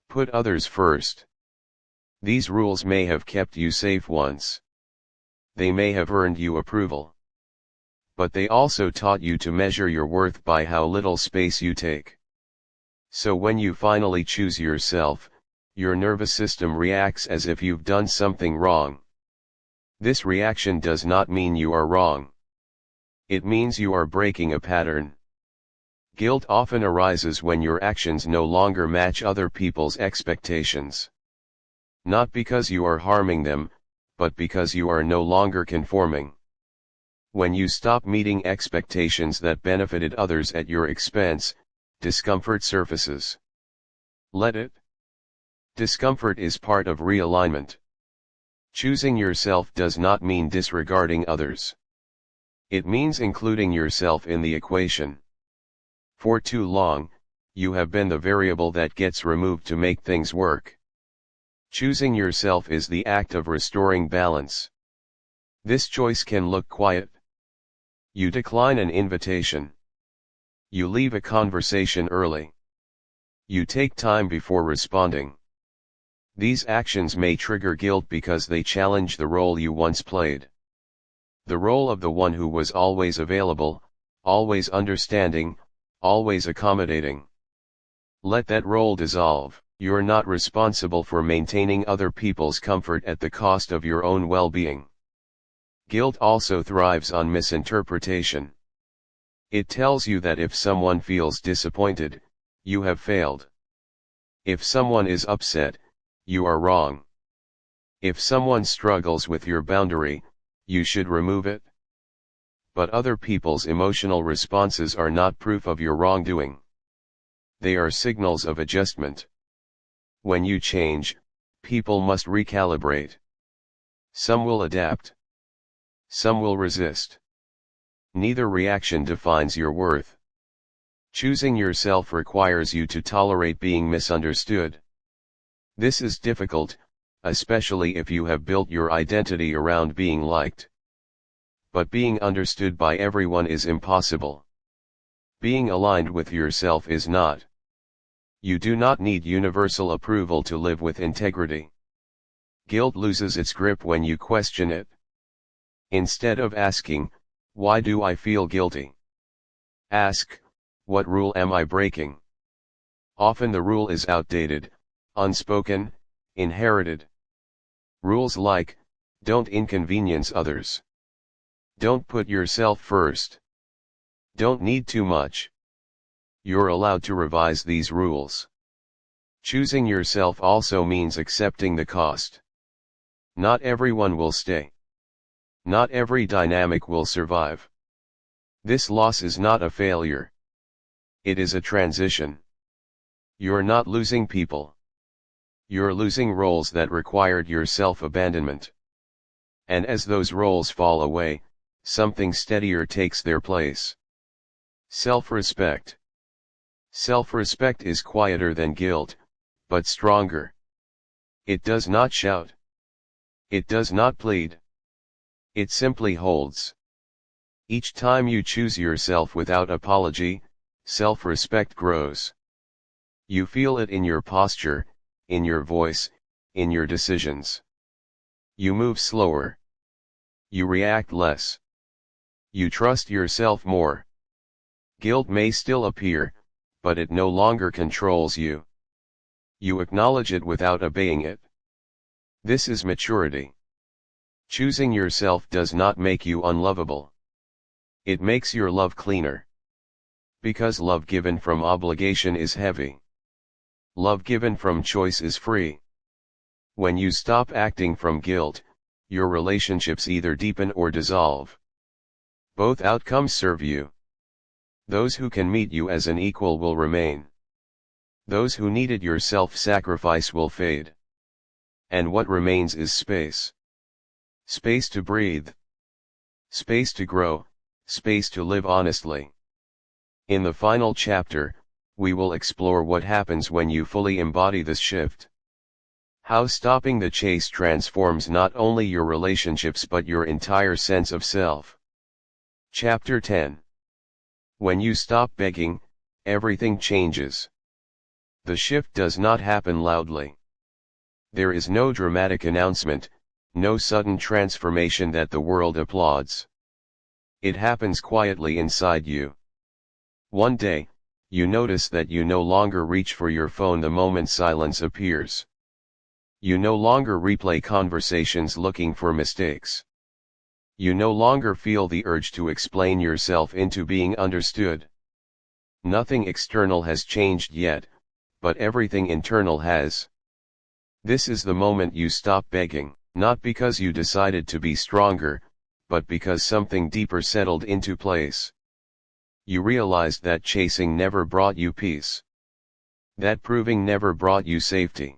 Speaker 1: Put others first. These rules may have kept you safe once. They may have earned you approval. But they also taught you to measure your worth by how little space you take. So when you finally choose yourself, your nervous system reacts as if you've done something wrong. This reaction does not mean you are wrong. It means you are breaking a pattern. Guilt often arises when your actions no longer match other people's expectations. Not because you are harming them, but because you are no longer conforming. When you stop meeting expectations that benefited others at your expense, discomfort surfaces. Let it. Discomfort is part of realignment. Choosing yourself does not mean disregarding others. It means including yourself in the equation. For too long, you have been the variable that gets removed to make things work. Choosing yourself is the act of restoring balance. This choice can look quiet. You decline an invitation. You leave a conversation early. You take time before responding. These actions may trigger guilt because they challenge the role you once played. The role of the one who was always available, always understanding, always accommodating. Let that role dissolve. You're not responsible for maintaining other people's comfort at the cost of your own well-being. Guilt also thrives on misinterpretation. It tells you that if someone feels disappointed, you have failed. If someone is upset, you are wrong. If someone struggles with your boundary, you should remove it. But other people's emotional responses are not proof of your wrongdoing. They are signals of adjustment. When you change, people must recalibrate. Some will adapt. Some will resist. Neither reaction defines your worth. Choosing yourself requires you to tolerate being misunderstood. This is difficult, especially if you have built your identity around being liked. But being understood by everyone is impossible. Being aligned with yourself is not. You do not need universal approval to live with integrity. Guilt loses its grip when you question it. Instead of asking, "Why do I feel guilty?" ask, "What rule am I breaking?" Often the rule is outdated, unspoken, inherited. Rules like, don't inconvenience others. Don't put yourself first. Don't need too much. You're allowed to revise these rules. Choosing yourself also means accepting the cost. Not everyone will stay. Not every dynamic will survive. This loss is not a failure. It is a transition. You're not losing people. You're losing roles that required your self-abandonment. And as those roles fall away, something steadier takes their place. Self-respect. Self-respect is quieter than guilt, but stronger. It does not shout. It does not plead. It simply holds. Each time you choose yourself without apology, self-respect grows. You feel it in your posture, in your voice, in your decisions. You move slower. You react less. You trust yourself more. Guilt may still appear, but it no longer controls you. You acknowledge it without obeying it. This is maturity. Choosing yourself does not make you unlovable. It makes your love cleaner. Because love given from obligation is heavy. Love given from choice is free. When you stop acting from guilt, your relationships either deepen or dissolve. Both outcomes serve you. Those who can meet you as an equal will remain. Those who needed your self-sacrifice will fade. And what remains is space. Space to breathe. Space to grow, space to live honestly. In the final chapter, we will explore what happens when you fully embody this shift. How stopping the chase transforms not only your relationships but your entire sense of self. Chapter 10. When you stop begging, everything changes. The shift does not happen loudly. There is no dramatic announcement, no sudden transformation that the world applauds. It happens quietly inside you. One day, you notice that you no longer reach for your phone the moment silence appears. You no longer replay conversations looking for mistakes. You no longer feel the urge to explain yourself into being understood. Nothing external has changed yet, but everything internal has. This is the moment you stop begging, not because you decided to be stronger, but because something deeper settled into place. You realized that chasing never brought you peace. That proving never brought you safety.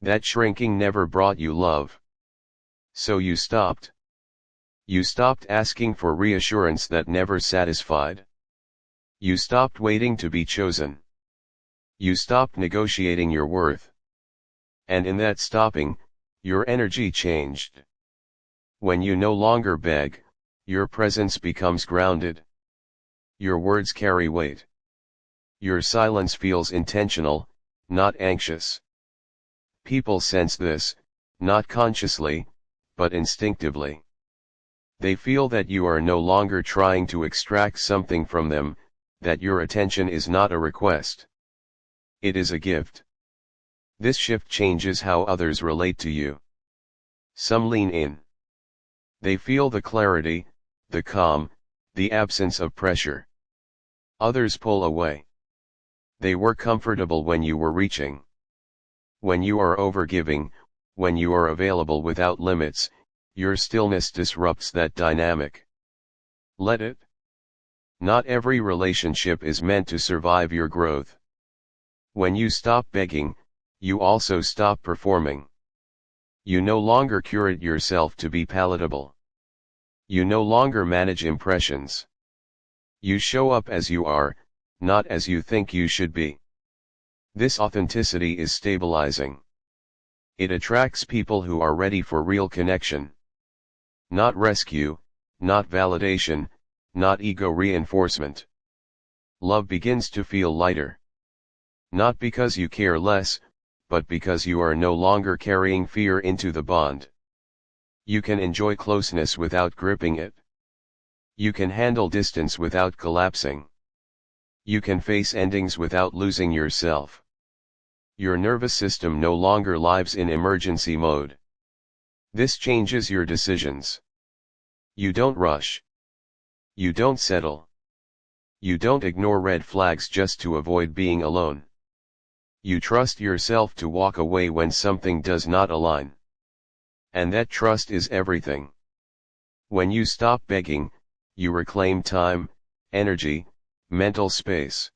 Speaker 1: That shrinking never brought you love. So you stopped. You stopped asking for reassurance that never satisfied. You stopped waiting to be chosen. You stopped negotiating your worth. And in that stopping, your energy changed. When you no longer beg, your presence becomes grounded. Your words carry weight. Your silence feels intentional, not anxious. People sense this, not consciously, but instinctively. They feel that you are no longer trying to extract something from them, that your attention is not a request. It is a gift. This shift changes how others relate to you. Some lean in. They feel the clarity, the calm, the absence of pressure. Others pull away. They were comfortable when you were reaching. When you are overgiving, when you are available without limits, your stillness disrupts that dynamic. Let it. Not every relationship is meant to survive your growth. When you stop begging, you also stop performing. You no longer curate yourself to be palatable. You no longer manage impressions. You show up as you are, not as you think you should be. This authenticity is stabilizing. It attracts people who are ready for real connection. Not rescue, not validation, not ego reinforcement. Love begins to feel lighter. Not because you care less, but because you are no longer carrying fear into the bond. You can enjoy closeness without gripping it. You can handle distance without collapsing. You can face endings without losing yourself. Your nervous system no longer lives in emergency mode. This changes your decisions. You don't rush. You don't settle. You don't ignore red flags just to avoid being alone. You trust yourself to walk away when something does not align. And that trust is everything. When you stop begging, you reclaim time, energy, mental space.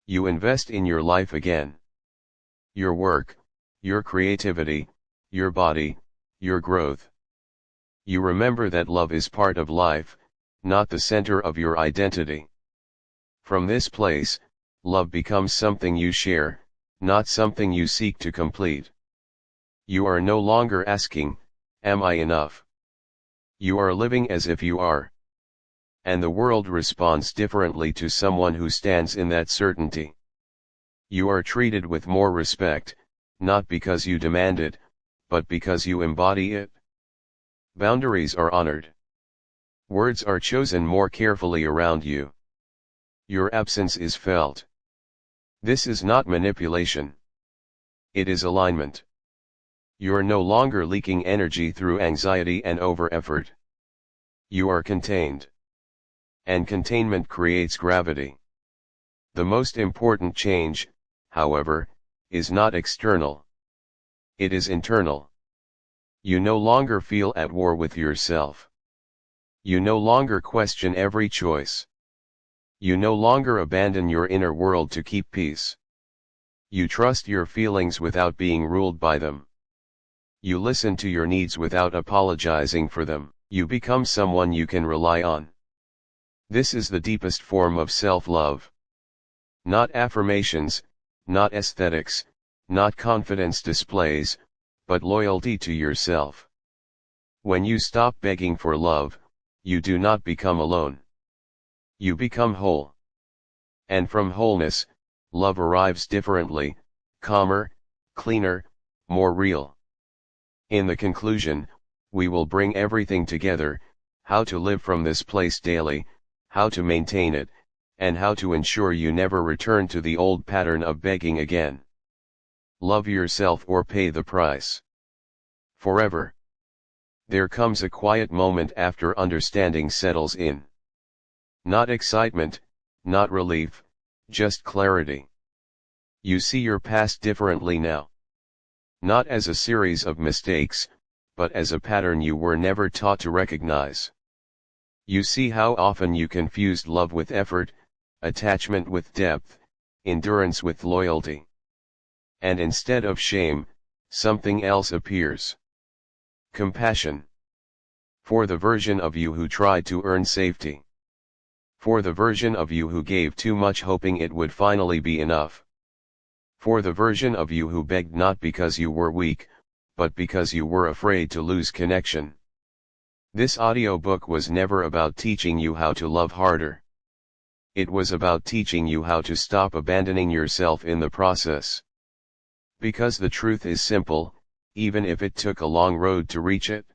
Speaker 1: You invest in your life again. Your work, your creativity, your body, your growth. You remember that love is part of life, not the center of your identity. From this place, love becomes something you share, not something you seek to complete. You are no longer asking, "Am I enough?" You are living as if you are. And the world responds differently to someone who stands in that certainty. You are treated with more respect, not because you demand it, but because you embody it. Boundaries are honored. Words are chosen more carefully around you. Your absence is felt. This is not manipulation. It is alignment. You're no longer leaking energy through anxiety and over-effort. You are contained. And containment creates gravity. The most important change, however, is not external. It is internal. You no longer feel at war with yourself. You no longer question every choice. You no longer abandon your inner world to keep peace. You trust your feelings without being ruled by them. You listen to your needs without apologizing for them. You become someone you can rely on. This is the deepest form of self-love. Not affirmations, not aesthetics, not confidence displays, but loyalty to yourself. When you stop begging for love, you do not become alone. You become whole. And from wholeness, love arrives differently, calmer, cleaner, more real. In the conclusion, we will bring everything together: how to live from this place daily, how to maintain it, and how to ensure you never return to the old pattern of begging again. Love yourself or pay the price. Forever. There comes a quiet moment after understanding settles in. Not excitement, not relief, just clarity. You see your past differently now. Not as a series of mistakes, but as a pattern you were never taught to recognize. You see how often you confused love with effort, attachment with depth, endurance with loyalty. And instead of shame, something else appears. Compassion. For the version of you who tried to earn safety. For the version of you who gave too much hoping it would finally be enough. For the version of you who begged not because you were weak, but because you were afraid to lose connection. This audiobook was never about teaching you how to love harder. It was about teaching you how to stop abandoning yourself in the process. Because the truth is simple, even if it took a long road to reach it.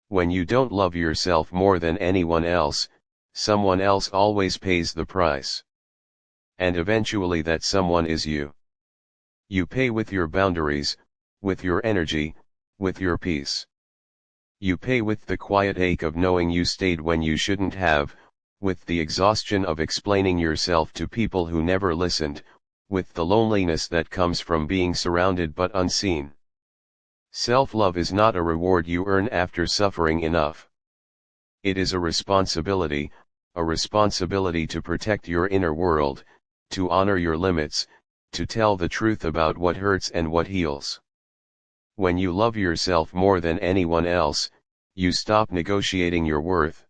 Speaker 1: When you don't love yourself more than anyone else, someone else always pays the price. And eventually that someone is you. You pay with your boundaries, with your energy, with your peace. You pay with the quiet ache of knowing you stayed when you shouldn't have, with the exhaustion of explaining yourself to people who never listened, with the loneliness that comes from being surrounded but unseen. Self-love is not a reward you earn after suffering enough. It is a responsibility to protect your inner world, to honor your limits, to tell the truth about what hurts and what heals. When you love yourself more than anyone else, you stop negotiating your worth.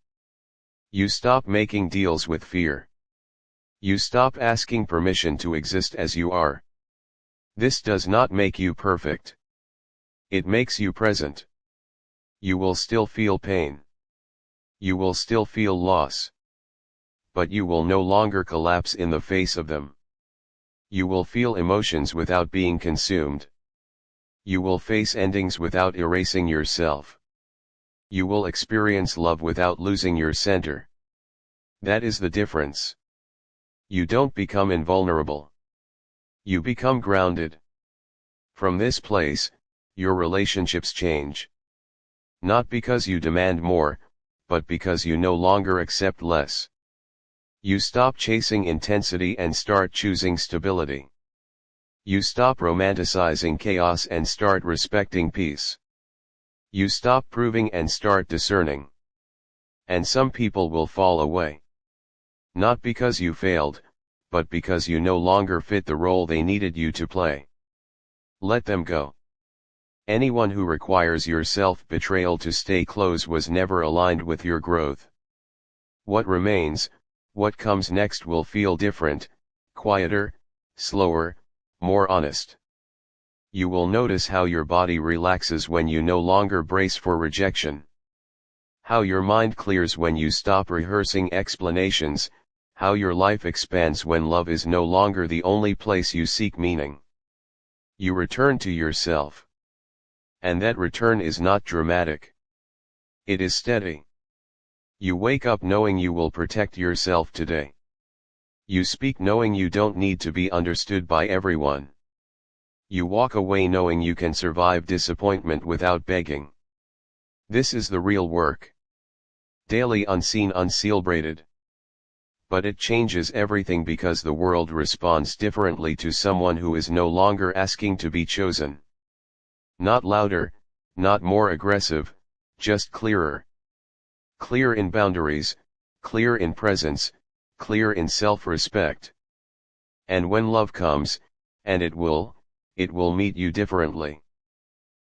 Speaker 1: You stop making deals with fear. You stop asking permission to exist as you are. This does not make you perfect. It makes you present. You will still feel pain. You will still feel loss. But you will no longer collapse in the face of them. You will feel emotions without being consumed. You will face endings without erasing yourself. You will experience love without losing your center. That is the difference. You don't become invulnerable. You become grounded. From this place, your relationships change. Not because you demand more, but because you no longer accept less. You stop chasing intensity and start choosing stability. You stop romanticizing chaos and start respecting peace. You stop proving and start discerning. And some people will fall away. Not because you failed, but because you no longer fit the role they needed you to play. Let them go. Anyone who requires your self-betrayal to stay close was never aligned with your growth. What remains, what comes next will feel different, quieter, slower, more honest. You will notice how your body relaxes when you no longer brace for rejection. How your mind clears when you stop rehearsing explanations, how your life expands when love is no longer the only place you seek meaning. You return to yourself. And that return is not dramatic. It is steady. You wake up knowing you will protect yourself today. You speak knowing you don't need to be understood by everyone. You walk away knowing you can survive disappointment without begging. This is the real work. Daily unseen uncelebrated. But it changes everything because the world responds differently to someone who is no longer asking to be chosen. Not louder, not more aggressive, just clearer. Clear in boundaries, clear in presence, clear in self-respect. And when love comes, and it will meet you differently.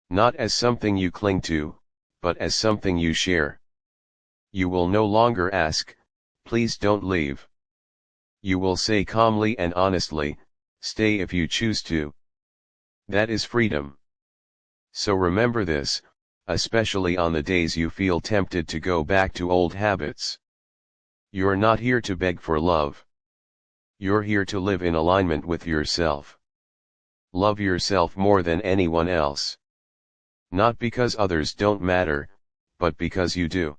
Speaker 1: Not as something you cling to, but as something you share. You will no longer ask, "Please don't leave." You will say calmly and honestly, "Stay if you choose to." That is freedom. So remember this, especially on the days you feel tempted to go back to old habits. You're not here to beg for love. You're here to live in alignment with yourself. Love yourself more than anyone else. Not because others don't matter, but because you do.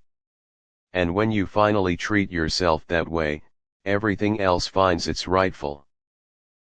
Speaker 1: And when you finally treat yourself that way, everything else finds its rightful